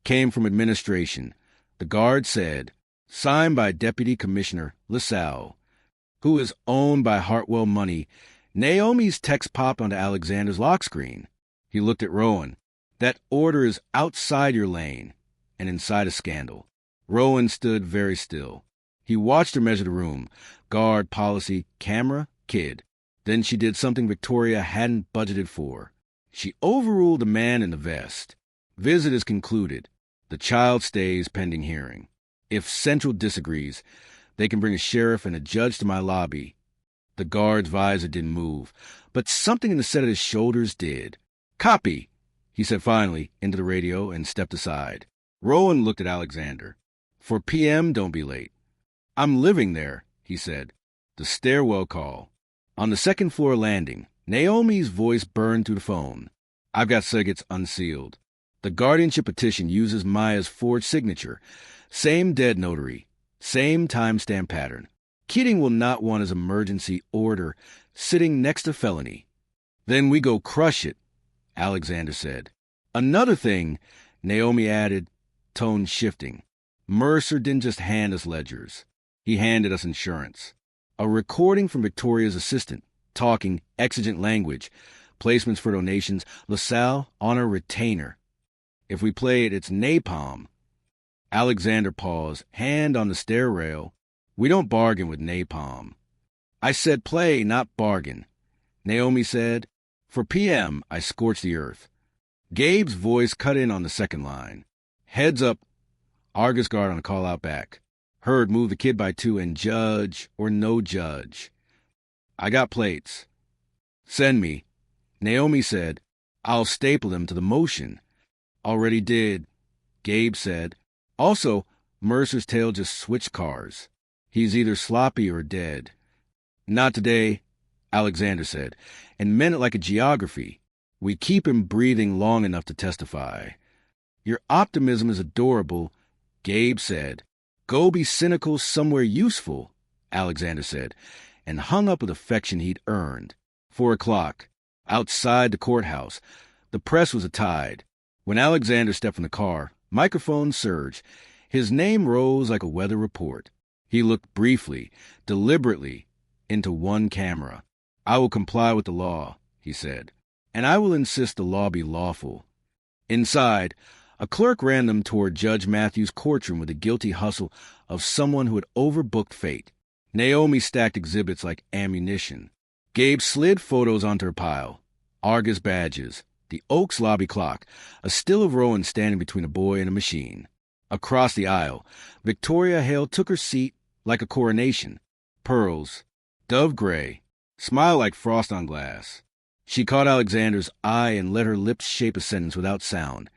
Came from administration. The guard said, signed by Deputy Commissioner LaSalle, who is owned by Hartwell Money. Naomi's text popped onto Alexander's lock screen. He looked at Rowan. That order is outside your lane and inside a scandal. Rowan stood very still. He watched her measure the room. Guard, policy, camera, kid. Then she did something Victoria hadn't budgeted for. She overruled the man in the vest. Visit is concluded. The child stays pending hearing. If Central disagrees, they can bring a sheriff and a judge to my lobby. The guard's visor didn't move, but something in the set of his shoulders did. Copy, he said finally into the radio and stepped aside. Rowan looked at Alexander. For PM, don't be late. I'm living there, he said. The stairwell call. On the second-floor landing, Naomi's voice burned through the phone. I've got Segget's unsealed. The guardianship petition uses Maya's forged signature. Same dead notary. Same timestamp pattern. Keating will not want his emergency order sitting next to felony. Then we go crush it, Alexander said. Another thing, Naomi added, tone shifting. Mercer didn't just hand us ledgers. He handed us insurance. A recording from Victoria's assistant, talking exigent language, placements for donations, LaSalle on a retainer. If we play it, it's napalm. Alexander paused, hand on the stair rail. We don't bargain with napalm. I said play, not bargain. Naomi said, for PM, I scorch the earth. Gabe's voice cut in on the second line. Heads up. Argus guard on a call out back. Heard move the kid by 2 and judge or no judge. I got plates. Send me. Naomi said, I'll staple them to the motion. Already did. Gabe said, also, Mercer's tail just switched cars. He's either sloppy or dead. Not today, Alexander said, and meant it like a geography. We keep him breathing long enough to testify. Your optimism is adorable, Gabe said. Go be cynical somewhere useful, Alexander said, and hung up with affection he'd earned. 4 o'clock. Outside the courthouse. The press was atide. When Alexander stepped from the car, microphones surged. His name rose like a weather report. He looked briefly, deliberately, into one camera. I will comply with the law, he said, and I will insist the law be lawful. Inside, a clerk ran them toward Judge Matthews' courtroom with the guilty hustle of someone who had overbooked fate. Naomi stacked exhibits like ammunition. Gabe slid photos onto her pile. Argus badges, the Oaks lobby clock, a still of Rowan standing between a boy and a machine. Across the aisle, Victoria Hale took her seat like a coronation. Pearls, dove gray, smile like frost on glass. She caught Alexander's eye and let her lips shape a sentence without sound.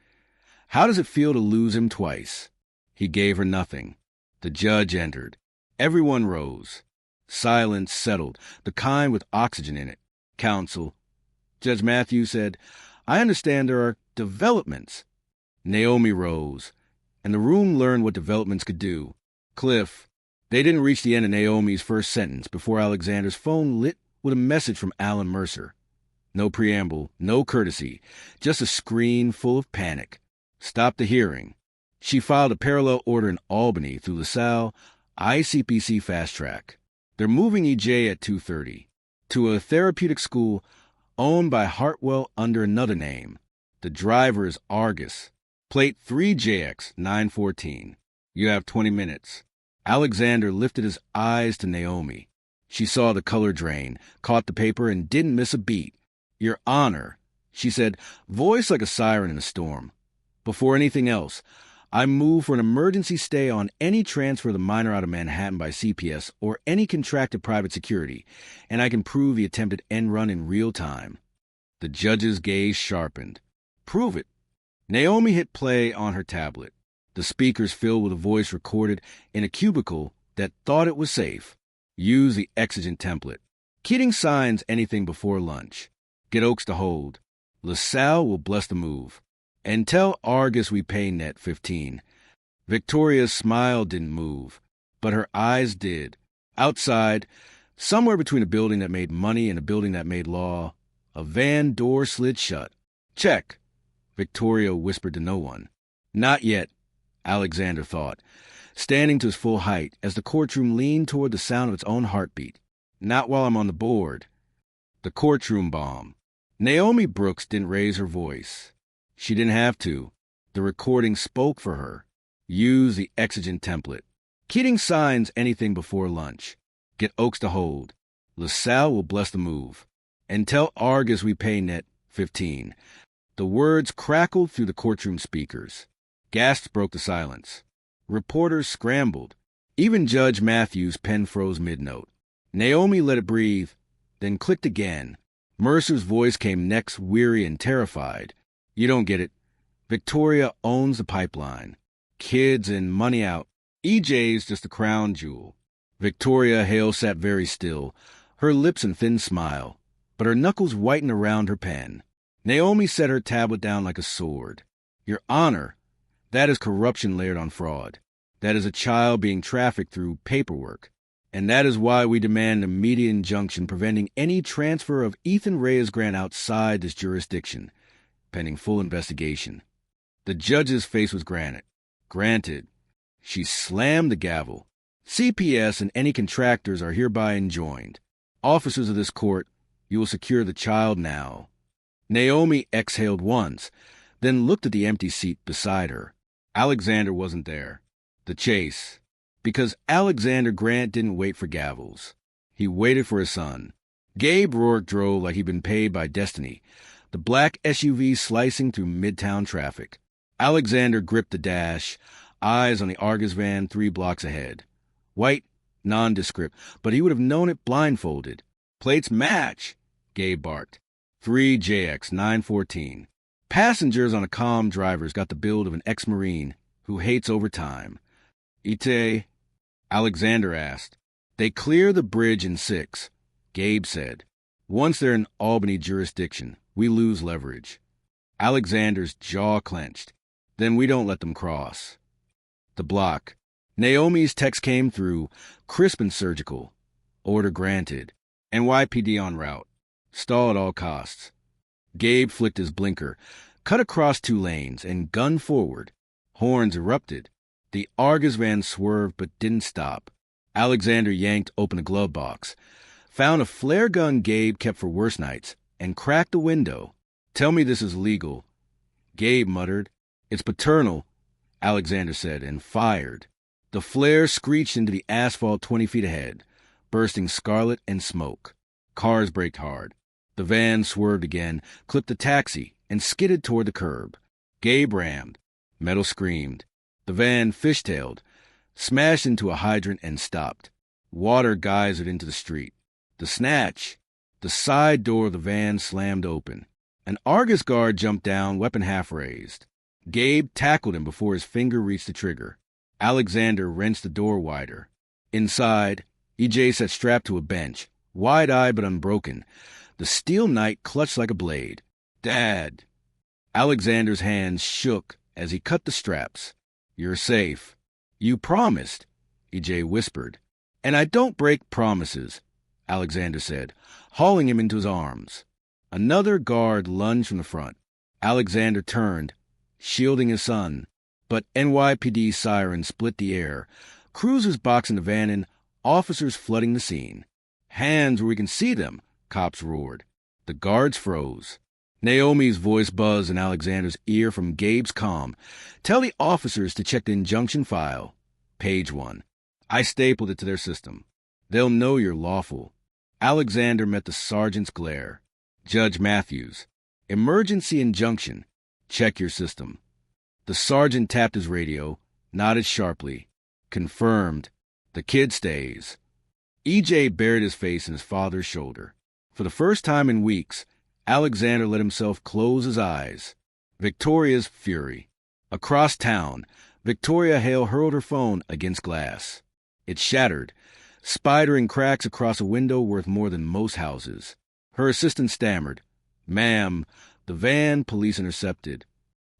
How does it feel to lose him twice? He gave her nothing. The judge entered. Everyone rose. Silence settled, the kind with oxygen in it. Counsel. Judge Matthews said, I understand there are developments. Naomi rose, and the room learned what developments could do. Cliff. They didn't reach the end of Naomi's first sentence before Alexander's phone lit with a message from Alan Mercer. No preamble, no courtesy, just a screen full of panic. Stop the hearing. She filed a parallel order in Albany through LaSalle, ICPC Fast Track. They're moving EJ at 2:30 to a therapeutic school owned by Hartwell under another name. The driver is Argus. Plate 3JX 914. You have 20 minutes. Alexander lifted his eyes to Naomi. She saw the color drain, caught the paper, and didn't miss a beat. Your Honor, she said, voice like a siren in a storm. Before anything else, I move for an emergency stay on any transfer of the minor out of Manhattan by CPS or any contracted private security, and I can prove the attempted end run in real time. The judge's gaze sharpened. Prove it. Naomi hit play on her tablet. The speakers filled with a voice recorded in a cubicle that thought it was safe. Use the exigent template. Keating signs anything before lunch. Get Oaks to hold. LaSalle will bless the move. And tell Argus we pay net 15. Victoria's smile didn't move, but her eyes did. Outside, somewhere between a building that made money and a building that made law, a van door slid shut. Check, Victoria whispered to no one. Not yet, Alexander thought, standing to his full height as the courtroom leaned toward the sound of its own heartbeat. Not while I'm on the board. The courtroom bomb. Naomi Brooks didn't raise her voice. She didn't have to. The recording spoke for her. Use the exigent template. Keating signs anything before lunch. Get Oaks to hold. LaSalle will bless the move. And tell Argus we pay net 15. The words crackled through the courtroom speakers. Gasps broke the silence. Reporters scrambled. Even Judge Matthews' pen froze mid-note. Naomi let it breathe, then clicked again. Mercer's voice came next, weary and terrified. You don't get it. Victoria owns the pipeline. Kids and money out. EJ's just a crown jewel. Victoria Hale sat very still, her lips in thin smile, but her knuckles whitened around her pen. Naomi set her tablet down like a sword. Your Honor, that is corruption layered on fraud. That is a child being trafficked through paperwork. And that is why we demand an immediate injunction preventing any transfer of Ethan Reyes grant outside this jurisdiction, pending full investigation. The judge's face was granite. Granted. She slammed the gavel. CPS and any contractors are hereby enjoined. Officers of this court, you will secure the child now. Naomi exhaled once, then looked at the empty seat beside her. Alexander wasn't there. The chase. Because Alexander Grant didn't wait for gavels. He waited for his son. Gabe Rourke drove like he'd been paid by destiny, the black SUV slicing through midtown traffic. Alexander gripped the dash, eyes on the Argus van 3 blocks ahead. White, nondescript, but he would have known it blindfolded. Plates match, Gabe barked. 3JX 914. Passengers on a calm driver's got the build of an ex-Marine who hates overtime. Ite. Alexander asked. They clear the bridge in 6, Gabe said. Once they're in Albany jurisdiction, we lose leverage. Alexander's jaw clenched. Then we don't let them cross. The block. Naomi's text came through, crisp and surgical. Order granted. NYPD en route. Stall at all costs. Gabe flicked his blinker, cut across 2 lanes, and gunned forward. Horns erupted. The Argus van swerved but didn't stop. Alexander yanked open a glove box, found a flare gun Gabe kept for worse nights, and cracked the window. Tell me this is legal. Gabe muttered. It's paternal, Alexander said, and fired. The flare screeched into the asphalt 20 feet ahead, bursting scarlet and smoke. Cars braked hard. The van swerved again, clipped a taxi, and skidded toward the curb. Gabe rammed. Metal screamed. The van fishtailed, smashed into a hydrant and stopped. Water geysered into the street. The snatch. The side door of the van slammed open. An Argus guard jumped down, weapon half raised. Gabe tackled him before his finger reached the trigger. Alexander wrenched the door wider. Inside, EJ sat strapped to a bench, wide-eyed but unbroken. The steel knife clutched like a blade. Dad. Alexander's hands shook as he cut the straps. You're safe. You promised, EJ whispered. And I don't break promises, Alexander said, hauling him into his arms. Another guard lunged from the front. Alexander turned, shielding his son. But NYPD sirens split the air, cruisers boxing the van and officers flooding the scene. Hands where we can see them, cops roared. The guards froze. Naomi's voice buzzed in Alexander's ear from Gabe's comm. Tell the officers to check the injunction file. Page 1. I stapled it to their system. They'll know you're lawful. Alexander met the sergeant's glare. Judge Matthews. Emergency injunction. Check your system. The sergeant tapped his radio, nodded sharply. Confirmed. The kid stays. EJ buried his face in his father's shoulder. For the first time in weeks, Alexander let himself close his eyes. Victoria's fury. Across town, Victoria Hale hurled her phone against glass. It shattered, spidering cracks across a window worth more than most houses. Her assistant stammered. Ma'am, the van police intercepted.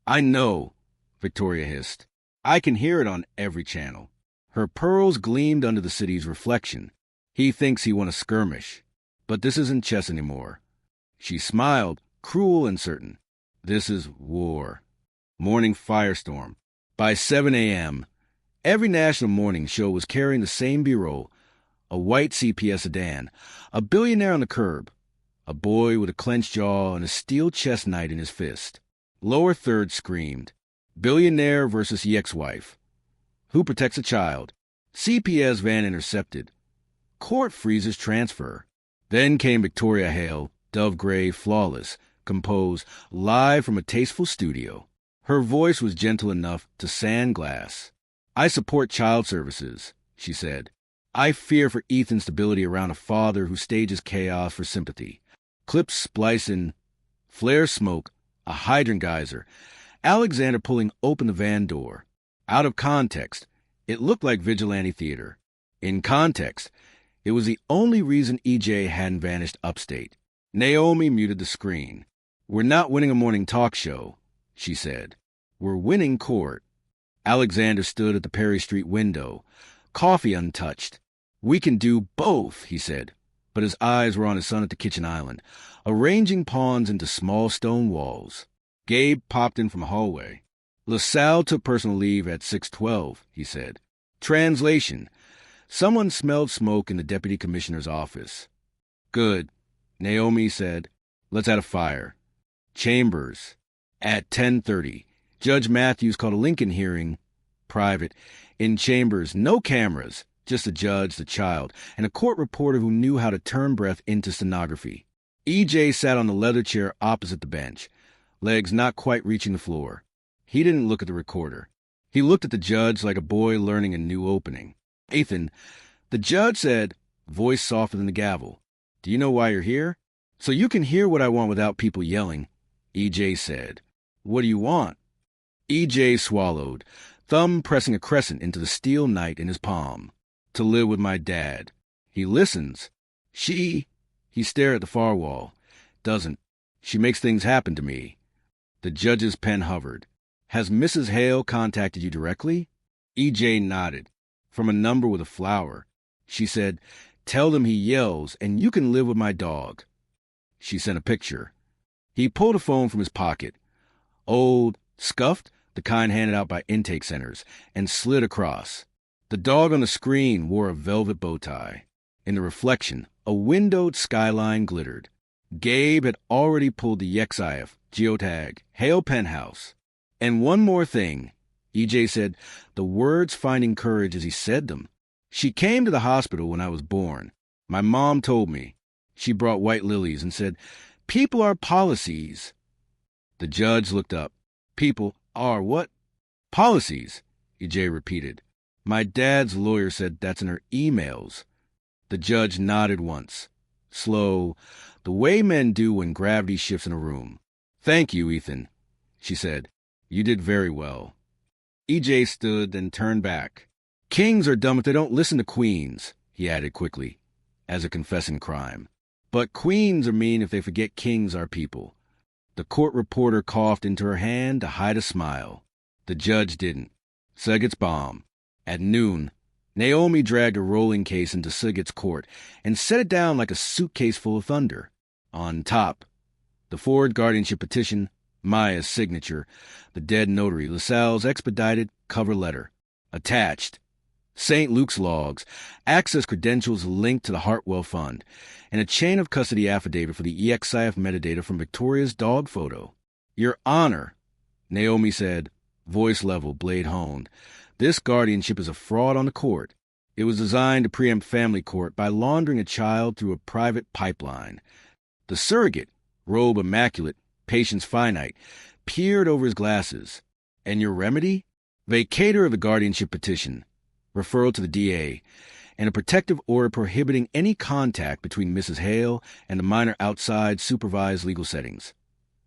I know, Victoria hissed. I can hear it on every channel. Her pearls gleamed under the city's reflection. He thinks he won a skirmish. But this isn't chess anymore. She smiled, cruel and certain. This is war. Morning firestorm. By 7 a.m., every national morning show was carrying the same B-roll. A white CPS sedan, a billionaire on the curb, a boy with a clenched jaw and a steel chest knight in his fist. Lower third screamed, Billionaire versus ex-wife. Who protects a child? CPS van intercepted. Court freezes transfer. Then came Victoria Hale, dove gray, flawless, composed, live from a tasteful studio. Her voice was gentle enough to sand glass. I support child services, she said. I fear for Ethan's stability around a father who stages chaos for sympathy. Clips splicing, flare smoke, a hydrant geyser. Alexander pulling open the van door. Out of context, it looked like vigilante theater. In context, it was the only reason EJ hadn't vanished upstate. Naomi muted the screen. We're not winning a morning talk show, she said. We're winning court. Alexander stood at the Perry Street window, coffee untouched. We can do both, he said, but his eyes were on his son at the kitchen island, arranging pawns into small stone walls. Gabe popped in from a hallway. LaSalle took personal leave at 6:12, he said. Translation. Someone smelled smoke in the deputy commissioner's office. Good, Naomi said. Let's add a fire. Chambers. At 10:30. Judge Matthews called a Lincoln hearing. Private. In Chambers, no cameras, just the judge, the child, and a court reporter who knew how to turn breath into stenography. EJ sat on the leather chair opposite the bench, legs not quite reaching the floor. He didn't look at the recorder. He looked at the judge like a boy learning a new opening. Ethan, the judge said, voice softer than the gavel, do you know why you're here? So you can hear what I want without people yelling. EJ said, what do you want? EJ swallowed, thumb pressing a crescent into the steel knight in his palm. To live with my dad. He listens. She, he stared at the far wall, doesn't. She makes things happen to me. The judge's pen hovered. Has Mrs. Hale contacted you directly? E.J. nodded. From a number with a flower. She said, tell them he yells and you can live with my dog. She sent a picture. He pulled a phone from his pocket. Old, scuffed, the kind handed out by intake centers, and slid across. The dog on the screen wore a velvet bow tie. In the reflection, a windowed skyline glittered. Gabe had already pulled the Yexif geotag, Hale Penthouse. And one more thing, E.J. said, the words finding courage as he said them. She came to the hospital when I was born. My mom told me. She brought white lilies and said, people are policies. The judge looked up. People are what? Policies, E.J. repeated. My dad's lawyer said that's in her emails. The judge nodded once. Slow, the way men do when gravity shifts in a room. Thank you, Ethan, she said. You did very well. E.J. stood, then turned back. Kings are dumb if they don't listen to queens, he added quickly, as a confessing crime. But queens are mean if they forget kings are people. The court reporter coughed into her hand to hide a smile. The judge didn't. Sigurt's bomb. At noon, Naomi dragged a rolling case into Sigurt's court and set it down like a suitcase full of thunder. On top, the Ford guardianship petition, Maya's signature, the dead notary LaSalle's expedited cover letter. Attached, St. Luke's logs, access credentials linked to the Hartwell Fund, and a chain of custody affidavit for the EXIF metadata from Victoria's dog photo. Your Honor, Naomi said, voice level, blade honed, this guardianship is a fraud on the court. It was designed to preempt family court by laundering a child through a private pipeline. The surrogate, robe immaculate, patience finite, peered over his glasses. And your remedy? Vacator of the guardianship petition, referral to the DA, and a protective order prohibiting any contact between Mrs. Hale and the minor outside supervised legal settings,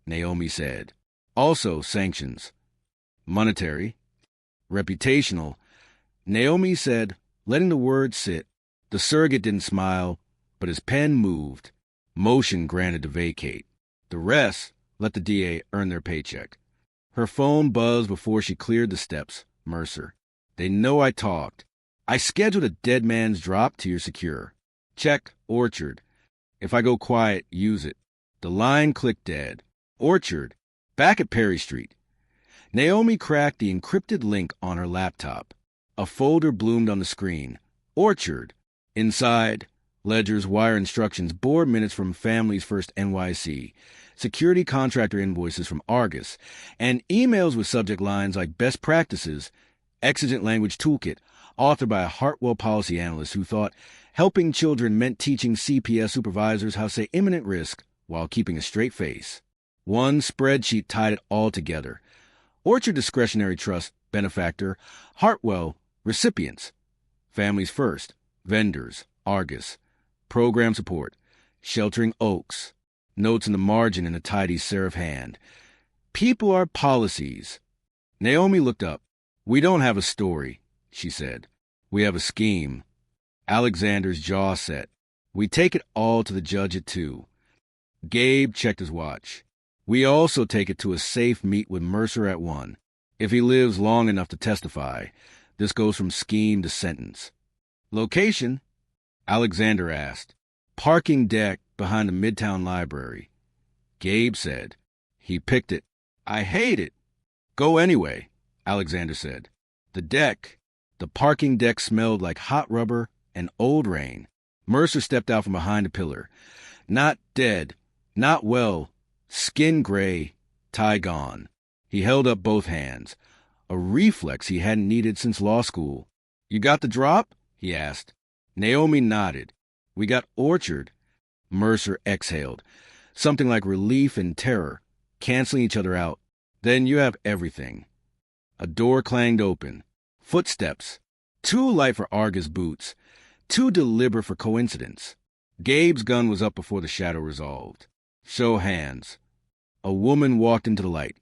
Naomi said. Also sanctions. Monetary. Reputational. Naomi said, letting the words sit. The surrogate didn't smile, but his pen moved. Motion granted to vacate. The rest let the DA earn their paycheck. Her phone buzzed before she cleared the steps. Mercer. They know I talked. I scheduled a dead man's drop to your secure. Check Orchard. If I go quiet, use it. The line clicked dead. Orchard. Back at Perry Street. Naomi cracked the encrypted link on her laptop. A folder bloomed on the screen. Orchard. Inside, ledgers, wire instructions, board minutes from Families First NYC, security contractor invoices from Argus, and emails with subject lines like best practices, exigent language toolkit, authored by a Hartwell policy analyst who thought helping children meant teaching CPS supervisors how to say imminent risk while keeping a straight face. One spreadsheet tied it all together. Orchard Discretionary Trust, benefactor, Hartwell, recipients, Families First, vendors, Argus, program support, Sheltering Oaks, notes in the margin in a tidy serif hand. People are policies. Naomi looked up. We don't have a story, she said. We have a scheme. Alexander's jaw set. We take it all to the judge at 2. Gabe checked his watch. We also take it to a safe meet with Mercer at 1. If he lives long enough to testify, this goes from scheme to sentence. Location? Alexander asked. Parking deck behind the Midtown Library. Gabe said. He picked it. I hate it. Go anyway, Alexander said. The parking deck smelled like hot rubber and old rain. Mercer stepped out from behind a pillar. Not dead, not well, skin gray, tie gone. He held up both hands, a reflex he hadn't needed since law school. You got the drop? He asked. Naomi nodded. We got Orchard. Mercer exhaled, something like relief and terror, canceling each other out. Then you have everything. A door clanged open. Footsteps. Too light for Argus boots. Too deliberate for coincidence. Gabe's gun was up before the shadow resolved. Show hands. A woman walked into the light.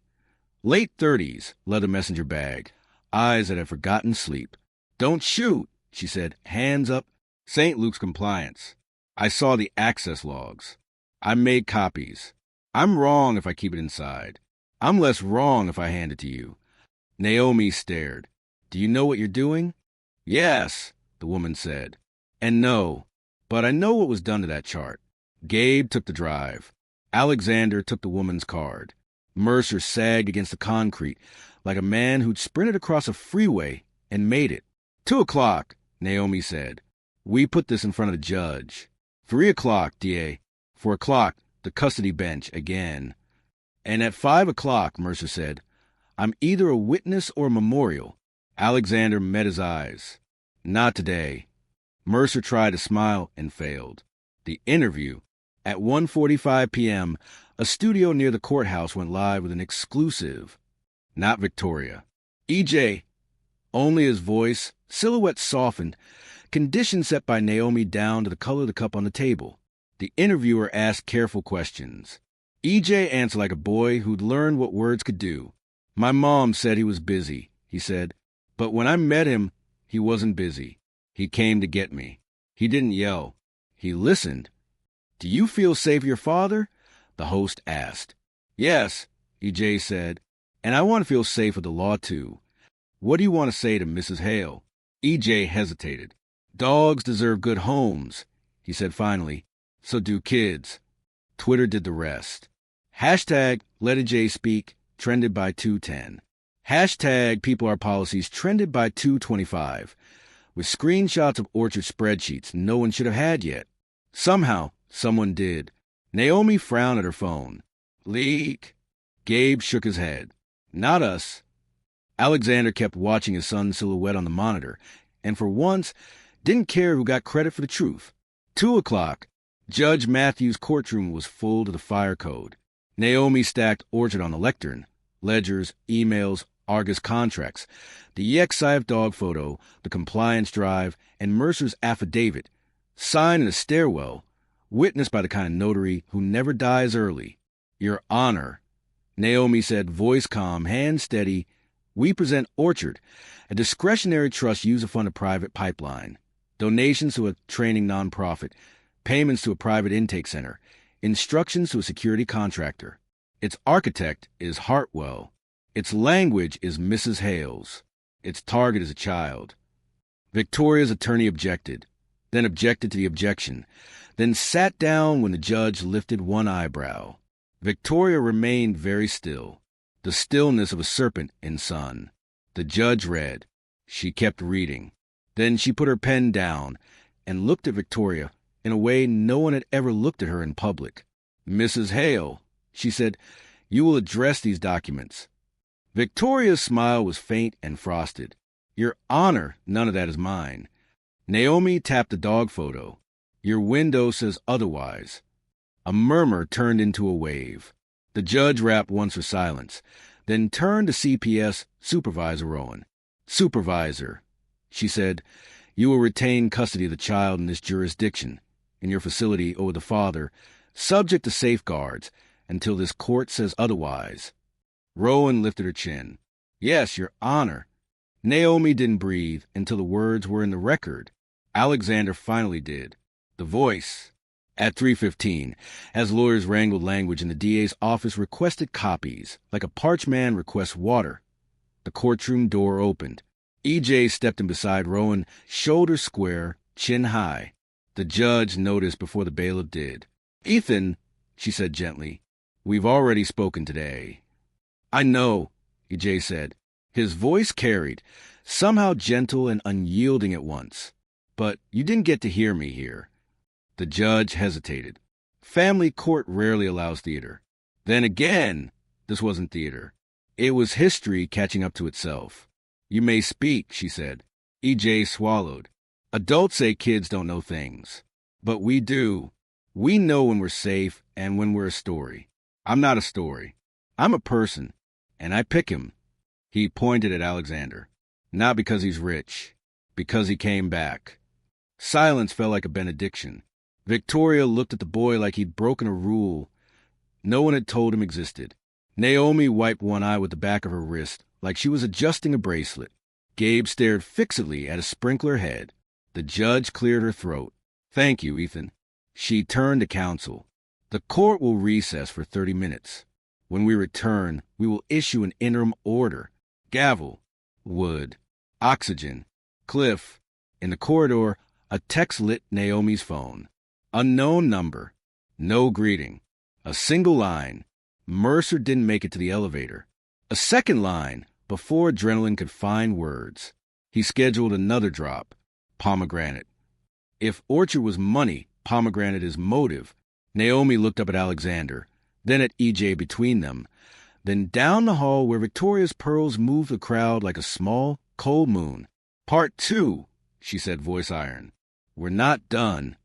Late 30s, leather messenger bag. Eyes that had forgotten sleep. Don't shoot, she said, hands up. St. Luke's compliance. I saw the access logs. I made copies. I'm wrong if I keep it inside. I'm less wrong if I hand it to you. Naomi stared. Do you know what you're doing? Yes, the woman said. And no, but I know what was done to that chart. Gabe took the drive. Alexander took the woman's card. Mercer sagged against the concrete like a man who'd sprinted across a freeway and made it. 2 o'clock, Naomi said. We put this in front of the judge. 3 o'clock, DA. 4 o'clock, the custody bench again. And at 5 o'clock, Mercer said, I'm either a witness or a memorial. Alexander met his eyes. Not today. Mercer tried to smile and failed. The interview. At 1:45 p.m., a studio near the courthouse went live with an exclusive. Not Victoria. EJ. Only his voice, silhouette softened, condition set by Naomi down to the color of the cup on the table. The interviewer asked careful questions. EJ answered like a boy who'd learned what words could do. My mom said he was busy, he said. But when I met him, he wasn't busy. He came to get me. He didn't yell. He listened. Do you feel safe with your father? The host asked. Yes, EJ said. And I want to feel safe with the law, too. What do you want to say to Mrs. Hale? EJ hesitated. Dogs deserve good homes, he said finally. So do kids. Twitter did the rest. Hashtag Let EJ Speak trended by 210. Hashtag People Are Policies trended by 225. With screenshots of Orchard spreadsheets no one should have had yet. Somehow, someone did. Naomi frowned at her phone. Leak. Gabe shook his head. Not us. Alexander kept watching his son's silhouette on the monitor, and for once, didn't care who got credit for the truth. 2 o'clock. Judge Matthews' courtroom was full to the fire code. Naomi stacked Orchard on the lectern. Ledgers, emails, Argus contracts, the EXIF dog photo, the compliance drive, and Mercer's affidavit, signed in a stairwell, witnessed by the kind of notary who never dies early. Your Honor, Naomi said, voice calm, hand steady, we present Orchard, a discretionary trust used to fund a private pipeline, donations to a training nonprofit, payments to a private intake center, instructions to a security contractor. Its architect is Hartwell. Its language is Mrs. Hale's. Its target is a child. Victoria's attorney objected, then objected to the objection, then sat down when the judge lifted one eyebrow. Victoria remained very still, the stillness of a serpent in sun. The judge read. She kept reading. Then she put her pen down and looked at Victoria in a way no one had ever looked at her in public. Mrs. Hale, she said, you will address these documents. Victoria's smile was faint and frosted. Your Honor, none of that is mine. Naomi tapped the dog photo. Your window says otherwise. A murmur turned into a wave. The judge rapped once for silence, then turned to CPS Supervisor Rowan. Supervisor, she said, you will retain custody of the child in this jurisdiction, in your facility or with the father, subject to safeguards, until this court says otherwise. Rowan lifted her chin. Yes, Your Honor. Naomi didn't breathe until the words were in the record. Alexander finally did. The voice. At 3:15, as lawyers wrangled language in the DA's office requested copies, like a parched man requests water. The courtroom door opened. EJ stepped in beside Rowan, shoulders square, chin high. The judge noticed before the bailiff did. Ethan, she said gently, we've already spoken today. I know, EJ said. His voice carried, somehow gentle and unyielding at once. But you didn't get to hear me here. The judge hesitated. Family court rarely allows theater. Then again, this wasn't theater. It was history catching up to itself. You may speak, she said. EJ swallowed. Adults say kids don't know things. But we do. We know when we're safe and when we're a story. I'm not a story. I'm a person. And I pick him. He pointed at Alexander. Not because he's rich. Because he came back. Silence felt like a benediction. Victoria looked at the boy like he'd broken a rule no one had told him existed. Naomi wiped one eye with the back of her wrist like she was adjusting a bracelet. Gabe stared fixedly at a sprinkler head. The judge cleared her throat. Thank you, Ethan. She turned to counsel. The court will recess for 30 minutes. When we return, we will issue an interim order. Gavel. Wood. Oxygen. Cliff. In the corridor, a text lit Naomi's phone. Unknown number. No greeting. A single line. Mercer didn't make it to the elevator. A second line, before adrenaline could find words. He scheduled another drop. Pomegranate. If Orchard was money, pomegranate is motive. Naomi looked up at Alexander, then at EJ between them, then down the hall where Victoria's pearls moved the crowd like a small, cold moon. Part 2, she said, voice iron. We're not done.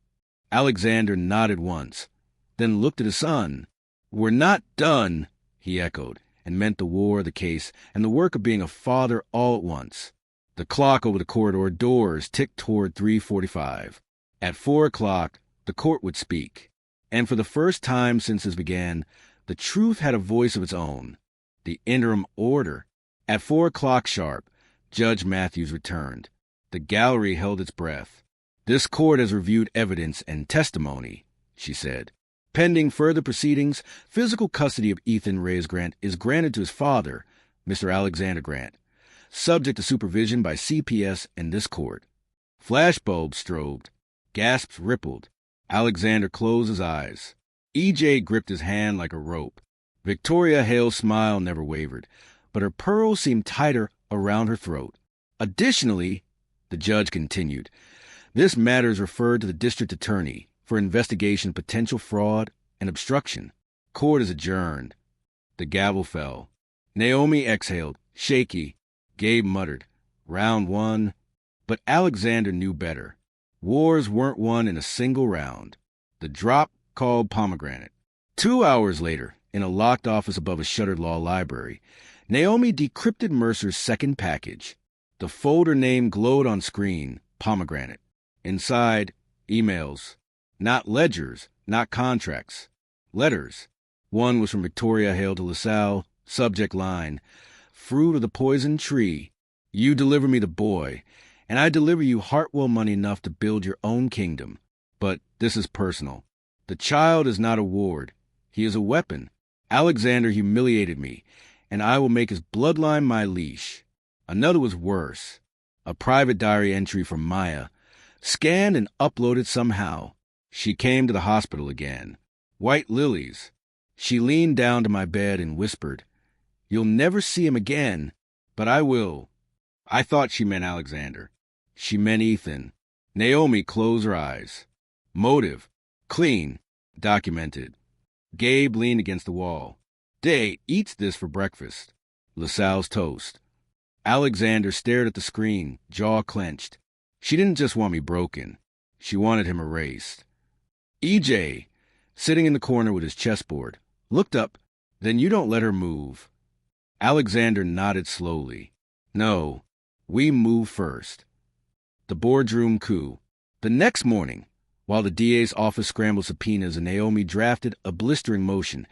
Alexander nodded once, then looked at his son. We're not done, he echoed, and meant the war, the case, and the work of being a father all at once. The clock over the corridor doors ticked toward 3:45. At 4 o'clock, the court would speak. And for the first time since this began, the truth had a voice of its own. The interim order. At 4 o'clock sharp, Judge Matthews returned. The gallery held its breath. This court has reviewed evidence and testimony, she said. Pending further proceedings, physical custody of Ethan Reyes Grant is granted to his father, Mr. Alexander Grant, subject to supervision by CPS and this court. Flashbulbs strobed. Gasps rippled. Alexander closed his eyes. EJ gripped his hand like a rope. Victoria Hale's smile never wavered, but her pearls seemed tighter around her throat. Additionally, the judge continued, this matter is referred to the district attorney for investigation of potential fraud and obstruction. Court is adjourned. The gavel fell. Naomi exhaled, shaky. Gabe muttered, round one. But Alexander knew better. Wars weren't won in a single round. The drop called pomegranate. 2 hours later, in a locked office above a shuttered law library, Naomi decrypted Mercer's second package. The folder name glowed on screen, pomegranate. Inside, emails. Not ledgers, not contracts. Letters. One was from Victoria Hale to LaSalle, subject line, fruit of the poison tree. You deliver me the boy, and I deliver you Hartwell money enough to build your own kingdom. But this is personal. The child is not a ward. He is a weapon. Alexander humiliated me, and I will make his bloodline my leash. Another was worse. A private diary entry from Maya, scanned and uploaded somehow. She came to the hospital again. White lilies. She leaned down to my bed and whispered, you'll never see him again, but I will. I thought she meant Alexander. She meant Ethan. Naomi closed her eyes. Motive. Clean. Documented. Gabe leaned against the wall. Day eats this for breakfast. LaSalle's toast. Alexander stared at the screen, jaw clenched. She didn't just want me broken. She wanted him erased. EJ, sitting in the corner with his chessboard, looked up, then you don't let her move. Alexander nodded slowly. No, we move first. The boardroom coup. The next morning, while the DA's office scrambled subpoenas and Naomi drafted a blistering motion,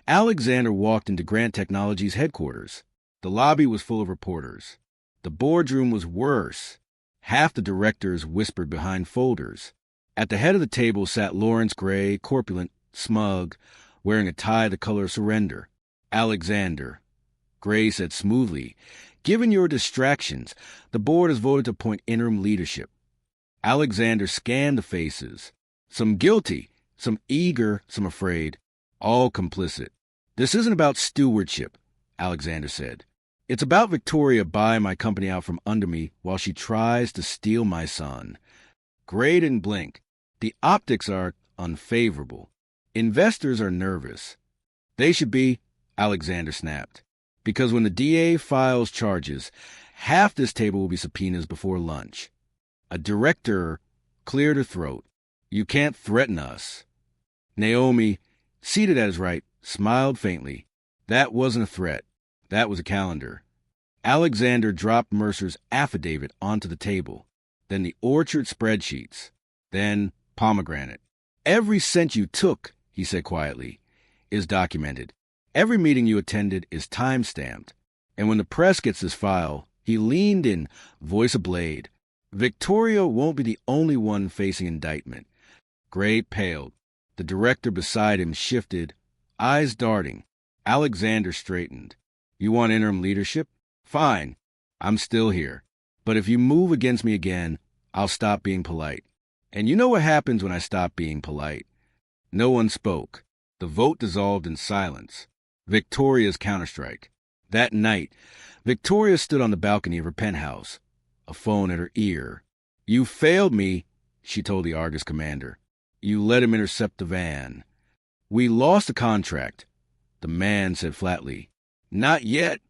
Alexander walked into Grant Technologies' headquarters. The lobby was full of reporters. The boardroom was worse. Half the directors whispered behind folders. At the head of the table sat Lawrence Gray, corpulent, smug, wearing a tie the color of surrender. Alexander. Gray said smoothly, given your distractions, the board has voted to appoint interim leadership. Alexander scanned the faces. Some guilty, some eager, some afraid, all complicit. This isn't about stewardship, Alexander said. It's about Victoria buying my company out from under me while she tries to steal my son. Gray didn't blink. The optics are unfavorable. Investors are nervous. They should be, Alexander snapped. Because when the DA files charges, half this table will be subpoenas before lunch. A director cleared her throat. You can't threaten us. Naomi, seated at his right, smiled faintly. That wasn't a threat. That was a calendar. Alexander dropped Mercer's affidavit onto the table. Then the Orchard spreadsheets. Then pomegranate. Every cent you took, he said quietly, is documented. Every meeting you attended is time-stamped. And when the press gets this file, he leaned in, voice ablade. Victoria won't be the only one facing indictment. Gray paled. The director beside him shifted, eyes darting. Alexander straightened. You want interim leadership? Fine. I'm still here. But if you move against me again, I'll stop being polite. And you know what happens when I stop being polite. No one spoke. The vote dissolved in silence. Victoria's counterstrike. That night, Victoria stood on the balcony of her penthouse, a phone at her ear. You failed me, she told the Argus commander. You let him intercept the van. We lost the contract, the man said flatly. Not yet,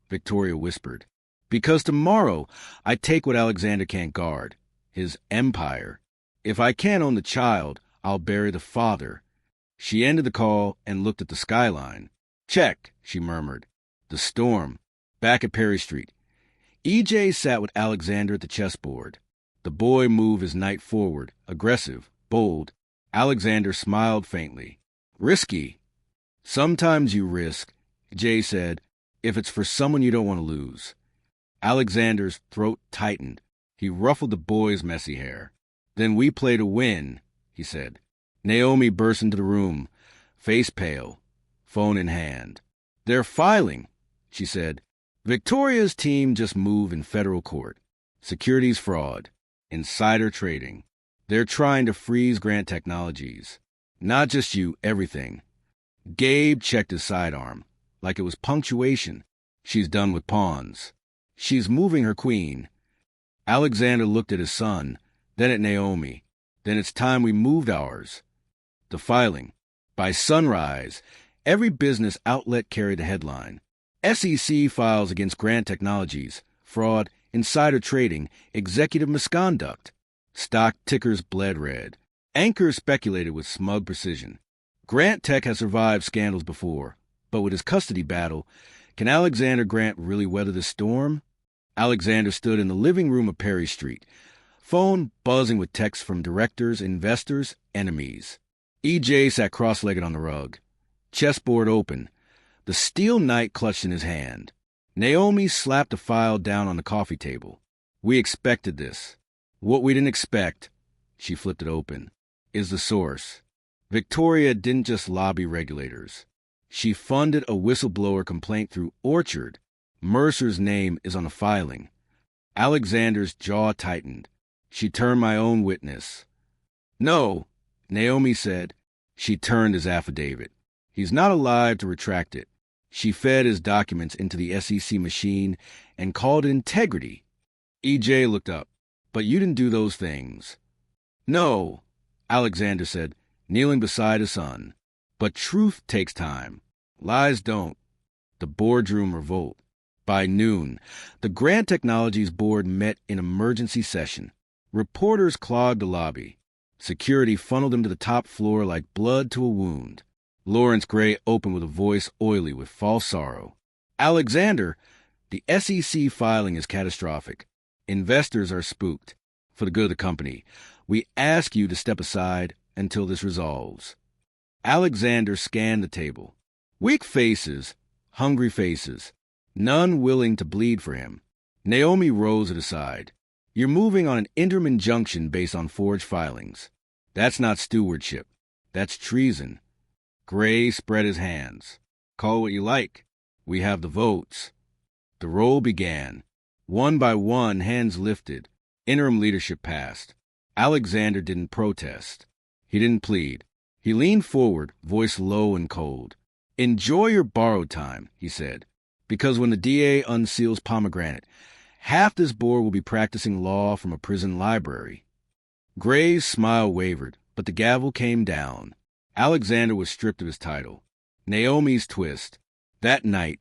Victoria whispered. Because tomorrow I take what Alexander can't guard, his empire. If I can't own the child, I'll bury the father. She ended the call and looked at the skyline. Check, she murmured. The storm. Back at Perry Street. EJ sat with Alexander at the chessboard. The boy moved his knight forward, aggressive, bold. Alexander smiled faintly. Risky. Sometimes you risk, Jay said, if it's for someone you don't want to lose. Alexander's throat tightened. He ruffled the boy's messy hair. Then we play to win, he said. Naomi burst into the room, face pale, phone in hand. They're filing, she said. Victoria's team just moved in federal court. Securities fraud. Insider trading. They're trying to freeze Grant Technologies. Not just you, everything. Gabe checked his sidearm, like it was punctuation. She's done with pawns. She's moving her queen. Alexander looked at his son, then at Naomi. Then it's time we moved ours. The filing. By sunrise, every business outlet carried the headline. SEC files against Grant Technologies, fraud, insider trading, executive misconduct. Stock tickers bled red. Anchors speculated with smug precision. Grant Tech has survived scandals before, but with his custody battle, can Alexander Grant really weather the storm? Alexander stood in the living room of Perry Street, phone buzzing with texts from directors, investors, enemies. EJ sat cross-legged on the rug, chessboard open, the steel knight clutched in his hand. Naomi slapped the file down on the coffee table. We expected this. What we didn't expect, she flipped it open, is the source. Victoria didn't just lobby regulators. She funded a whistleblower complaint through Orchard. Mercer's name is on the filing. Alexander's jaw tightened. She turned my own witness. No, Naomi said. She turned his affidavit. He's not alive to retract it. She fed his documents into the SEC machine and called it integrity. EJ looked up. But you didn't do those things. No, Alexander said, kneeling beside his son. But truth takes time. Lies don't. The boardroom revolt. By noon, the Grant Technologies board met in emergency session. Reporters clogged the lobby. Security funneled them to the top floor like blood to a wound. Lawrence Gray opened with a voice oily with false sorrow. Alexander, the SEC filing is catastrophic. Investors are spooked. For the good of the company, we ask you to step aside until this resolves. Alexander scanned the table. Weak faces, hungry faces, none willing to bleed for him. Naomi rose at his side. You're moving on an interim injunction based on forged filings. That's not stewardship. That's treason. Gray spread his hands. Call what you like. We have the votes. The roll began. One by one, hands lifted. Interim leadership passed. Alexander didn't protest. He didn't plead. He leaned forward, voice low and cold. Enjoy your borrowed time, he said, because when the DA unseals Pomegranate, half this board will be practicing law from a prison library. Gray's smile wavered, but the gavel came down. Alexander was stripped of his title. Naomi's twist. That night,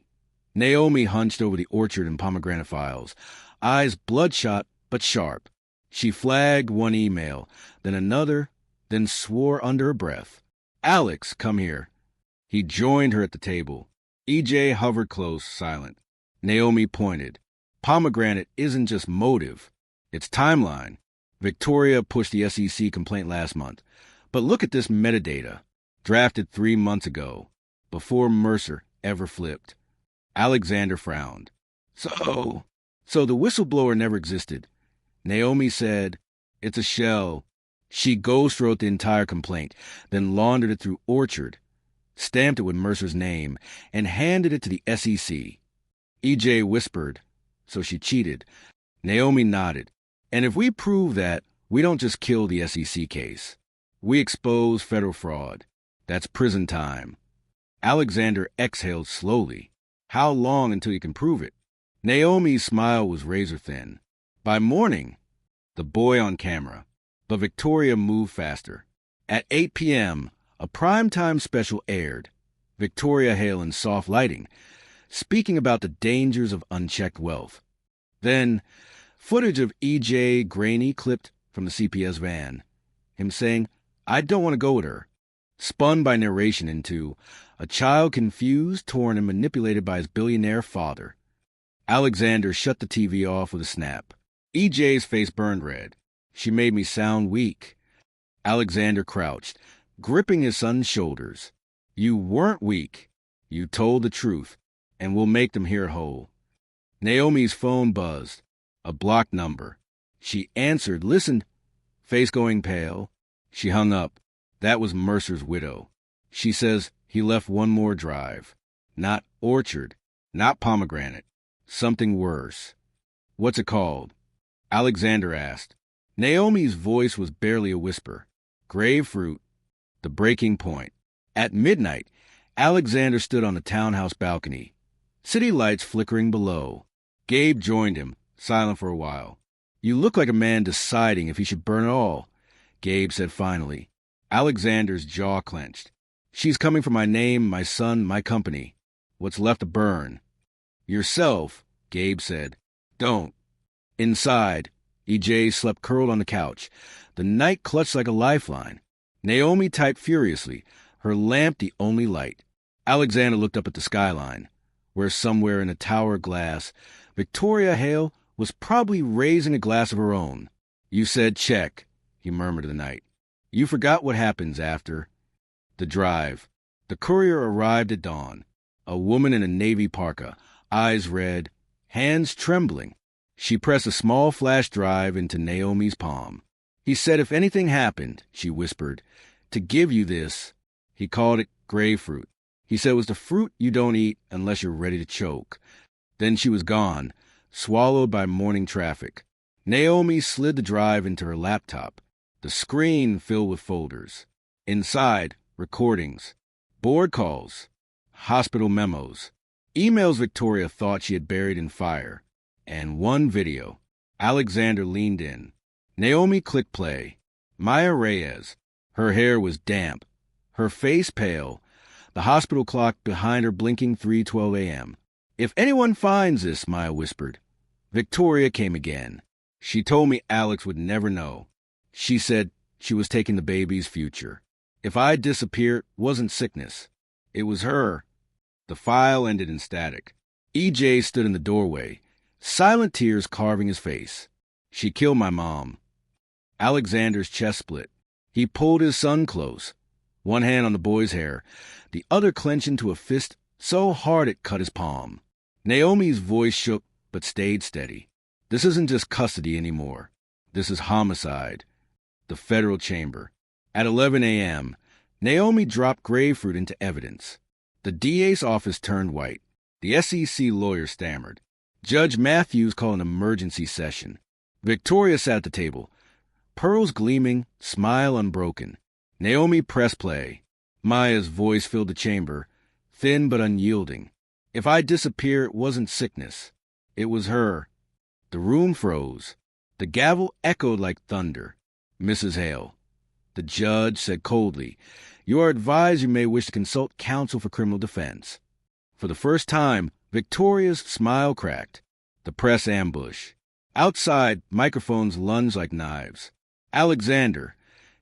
Naomi hunched over the Orchard and Pomegranate files, eyes bloodshot but sharp. She flagged one email, then another, then swore under her breath. Alex, come here. He joined her at the table. EJ hovered close, silent. Naomi pointed. Pomegranate isn't just motive. It's timeline. Victoria pushed the SEC complaint last month. But look at this metadata. Drafted 3 months ago, before Mercer ever flipped. Alexander frowned. So the whistleblower never existed. Naomi said, "It's a shell." She ghost wrote the entire complaint, then laundered it through Orchard, stamped it with Mercer's name, and handed it to the SEC. EJ whispered, "So she cheated." Naomi nodded. "And if we prove that, we don't just kill the SEC case. We expose federal fraud. That's prison time." Alexander exhaled slowly. "How long until you can prove it?" Naomi's smile was razor-thin. "By morning." The boy on camera. But Victoria moved faster. At 8 p.m., a primetime special aired. Victoria Hale in soft lighting, speaking about the dangers of unchecked wealth. Then, footage of E.J. Graney clipped from the CPS van. Him saying, "I don't want to go with her." Spun by narration into a child confused, torn, and manipulated by his billionaire father. Alexander shut the TV off with a snap. E.J.'s face burned red. "She made me sound weak." Alexander crouched, gripping his son's shoulders. "You weren't weak. You told the truth, and we'll make them hear whole." Naomi's phone buzzed. A blocked number. She answered, listened, face going pale. She hung up. That was Mercer's widow. She says he left one more drive. Not Orchard, not Pomegranate. Something worse. "What's it called?" Alexander asked. Naomi's voice was barely a whisper. "Grapefruit." The breaking point. At midnight, Alexander stood on the townhouse balcony. City lights flickering below. Gabe joined him, silent for a while. "You look like a man deciding if he should burn it all," Gabe said finally. Alexander's jaw clenched. "She's coming for my name, my son, my company. What's left to burn?" "Yourself," Gabe said. "Don't." Inside, E.J. slept curled on the couch. The night clutched like a lifeline. Naomi typed furiously, her lamp the only light. Alexander looked up at the skyline, where somewhere in a tower of glass, Victoria Hale was probably raising a glass of her own. "You said check," he murmured in the night. "You forgot what happens after." The drive. The courier arrived at dawn. A woman in a navy parka, eyes red, hands trembling. She pressed a small flash drive into Naomi's palm. "He said if anything happened," she whispered, "to give you this." He called it grapefruit. He said it was the fruit you don't eat unless you're ready to choke. Then she was gone, swallowed by morning traffic. Naomi slid the drive into her laptop, the screen filled with folders. Inside, recordings, board calls, hospital memos, emails Victoria thought she had buried in fire, and one video. Alexander leaned in. Naomi clicked play. Maya Reyes. Her hair was damp, her face pale, the hospital clock behind her blinking 3:12 a.m. "If anyone finds this," Maya whispered. Victoria came again. "She told me Alex would never know. She said she was taking the baby's future. If I disappeared, it wasn't sickness. It was her." The file ended in static. E.J. stood in the doorway, silent tears carving his face. "She killed my mom." Alexander's chest split. He pulled his son close, one hand on the boy's hair, the other clenched into a fist so hard it cut his palm. Naomi's voice shook but stayed steady. "This isn't just custody anymore. This is homicide." The federal chamber. At 11 a.m., Naomi dropped grapefruit into evidence. The DA's office turned white. The SEC lawyer stammered. Judge Matthews called an emergency session. Victoria sat at the table, pearls gleaming, smile unbroken. Naomi pressed play. Maya's voice filled the chamber, thin but unyielding. "If I disappear, it wasn't sickness. It was her." The room froze. The gavel echoed like thunder. "Mrs. Hale." The judge said coldly, "You are advised you may wish to consult counsel for criminal defense." For the first time, Victoria's smile cracked. The press ambush. Outside, microphones lunged like knives. "Alexander,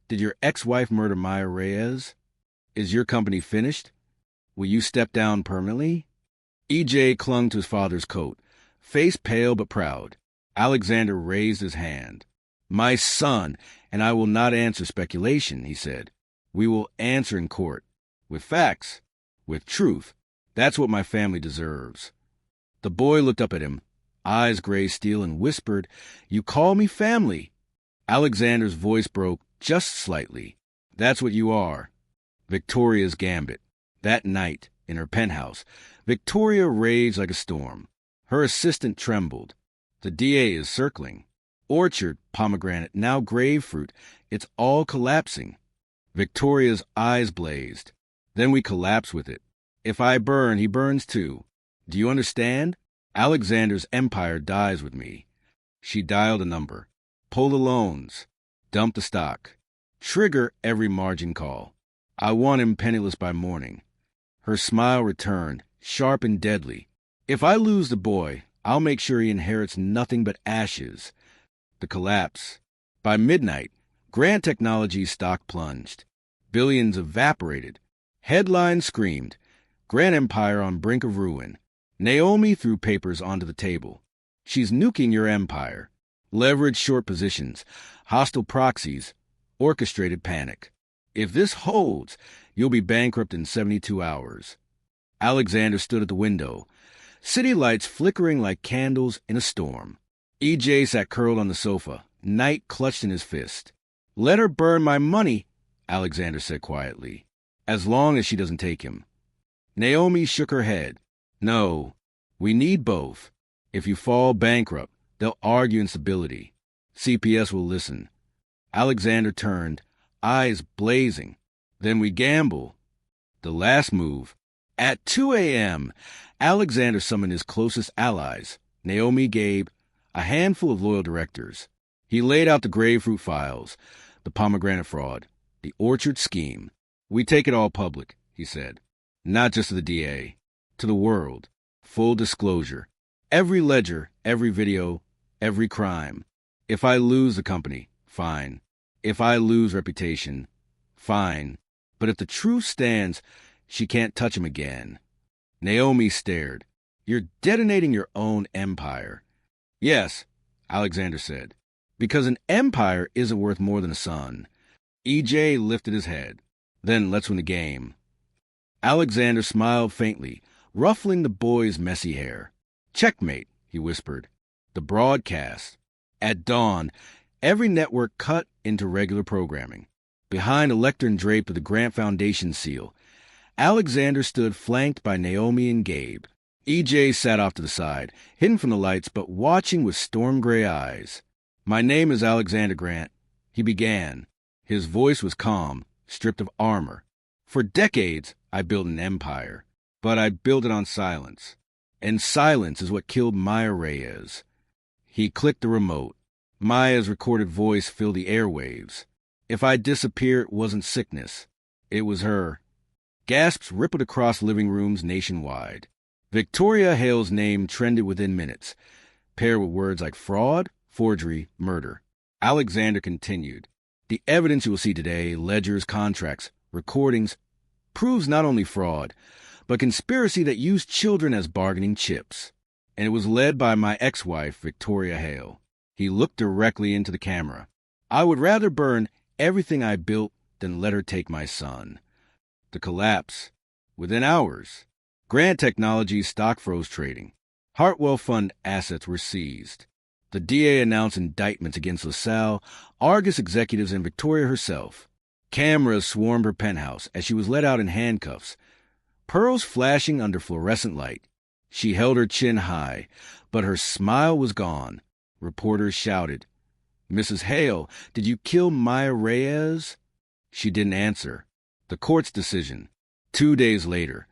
did your ex-wife murder Maya Reyes? Is your company finished? Will you step down permanently?" E.J. clung to his father's coat, face pale but proud. Alexander raised his hand. "My son, and I will not answer speculation," he said. "We will answer in court. With facts. With truth. That's what my family deserves." The boy looked up at him, eyes gray steel, and whispered, "You call me family." Alexander's voice broke just slightly. "That's what you are." Victoria's gambit. That night, in her penthouse, Victoria raged like a storm. Her assistant trembled. "The DA is circling. Orchard, pomegranate, now grapefruit. It's all collapsing." Victoria's eyes blazed. "Then we collapse with it. If I burn, he burns too. Do you understand? Alexander's empire dies with me." She dialed a number. "Pull the loans. Dump the stock. Trigger every margin call. I want him penniless by morning." Her smile returned, sharp and deadly. "If I lose the boy, I'll make sure he inherits nothing but ashes." The collapse. By midnight, Grant Technologies' stock plunged. Billions evaporated. Headlines screamed, "Grant Empire on brink of ruin." Naomi threw papers onto the table. "She's nuking your empire. Leverage short positions, hostile proxies, orchestrated panic. If this holds, you'll be bankrupt in 72 hours. Alexander stood at the window, city lights flickering like candles in a storm. EJ sat curled on the sofa, knife clutched in his fist. "Let her burn my money," Alexander said quietly, "as long as she doesn't take him." Naomi shook her head. "No, we need both. If you fall bankrupt, they'll argue instability. CPS will listen." Alexander turned, eyes blazing. "Then we gamble." The last move. At 2 a.m., Alexander summoned his closest allies, Naomi, Gabe, a handful of loyal directors. He laid out the grapefruit files, the pomegranate fraud, the orchard scheme. "We take it all public," he said. "Not just to the DA, to the world. Full disclosure. Every ledger, every video, every crime. If I lose the company, fine. If I lose reputation, fine. But if the truth stands, she can't touch him again." Naomi stared. "You're detonating your own empire." "Yes," Alexander said, "because an empire isn't worth more than a son." EJ lifted his head. "Then let's win the game." Alexander smiled faintly, ruffling the boy's messy hair. "Checkmate," he whispered. The broadcast. At dawn, every network cut into regular programming. Behind a lectern draped with the Grant Foundation seal, Alexander stood flanked by Naomi and Gabe. EJ sat off to the side, hidden from the lights, but watching with storm-gray eyes. "My name is Alexander Grant," he began. His voice was calm, stripped of armor. "For decades, I built an empire, but I built it on silence. And silence is what killed Maya Reyes." He clicked the remote. Maya's recorded voice filled the airwaves. "If I disappear, it wasn't sickness. It was her." Gasps rippled across living rooms nationwide. Victoria Hale's name trended within minutes, paired with words like fraud, forgery, murder. Alexander continued. "The evidence you will see today, ledgers, contracts, recordings, proves not only fraud, but conspiracy that used children as bargaining chips. And it was led by my ex-wife, Victoria Hale." He looked directly into the camera. "I would rather burn everything I built than let her take my son." The collapse. Within hours, Grant Technologies stock froze trading. Hartwell Fund assets were seized. The DA announced indictments against LaSalle, Argus executives, and Victoria herself. Cameras swarmed her penthouse as she was let out in handcuffs, pearls flashing under fluorescent light. She held her chin high, but her smile was gone. Reporters shouted, "Mrs. Hale, did you kill Maya Reyes?" She didn't answer. The court's decision. 2 days later.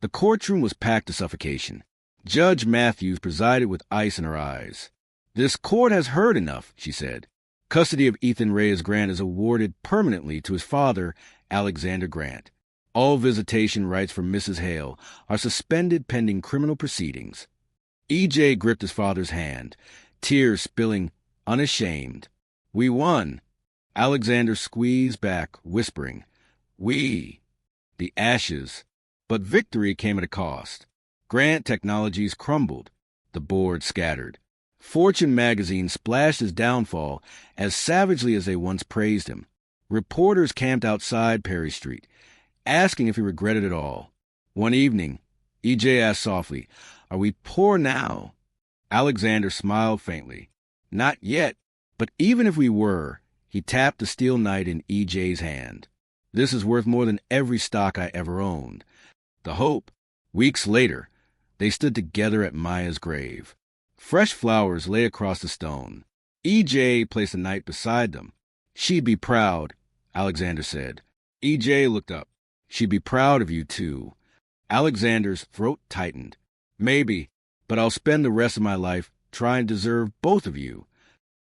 The courtroom was packed to suffocation. Judge Matthews presided with ice in her eyes. "This court has heard enough," she said. "Custody of Ethan Reyes Grant is awarded permanently to his father, Alexander Grant. All visitation rights for Mrs. Hale are suspended pending criminal proceedings." EJ gripped his father's hand, tears spilling, unashamed. "We won." Alexander squeezed back, whispering, "We." The ashes. But victory came at a cost. Grant Technologies crumbled. The board scattered. Fortune magazine splashed his downfall as savagely as they once praised him. Reporters camped outside Perry Street, asking if he regretted it all. One evening, EJ asked softly, "Are we poor now?" Alexander smiled faintly. Not yet, but even if we were, he tapped the steel knight in EJ's hand. This is worth more than every stock I ever owned. The hope. Weeks later, they stood together at Maya's grave. Fresh flowers lay across the stone. EJ placed the knight beside them. She'd be proud, Alexander said. EJ looked up. She'd be proud of you, too. Alexander's throat tightened. Maybe, but I'll spend the rest of my life trying to deserve both of you.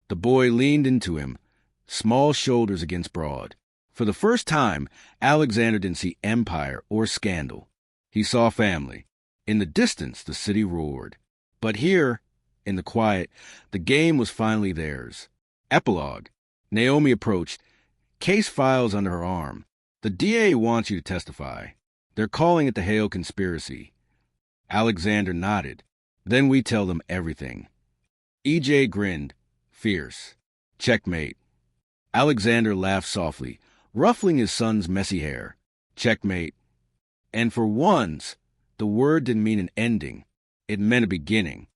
The boy leaned into him, small shoulders against broad. For the first time, Alexander didn't see empire or scandal. He saw family. In the distance, the city roared. But here, in the quiet, the game was finally theirs. Epilogue. Naomi approached, case files under her arm. The DA wants you to testify. They're calling it the Hale conspiracy. Alexander nodded. Then we tell them everything. EJ grinned, fierce. Checkmate. Alexander laughed softly, ruffling his son's messy hair. Checkmate. And for once, the word didn't mean an ending. It meant a beginning.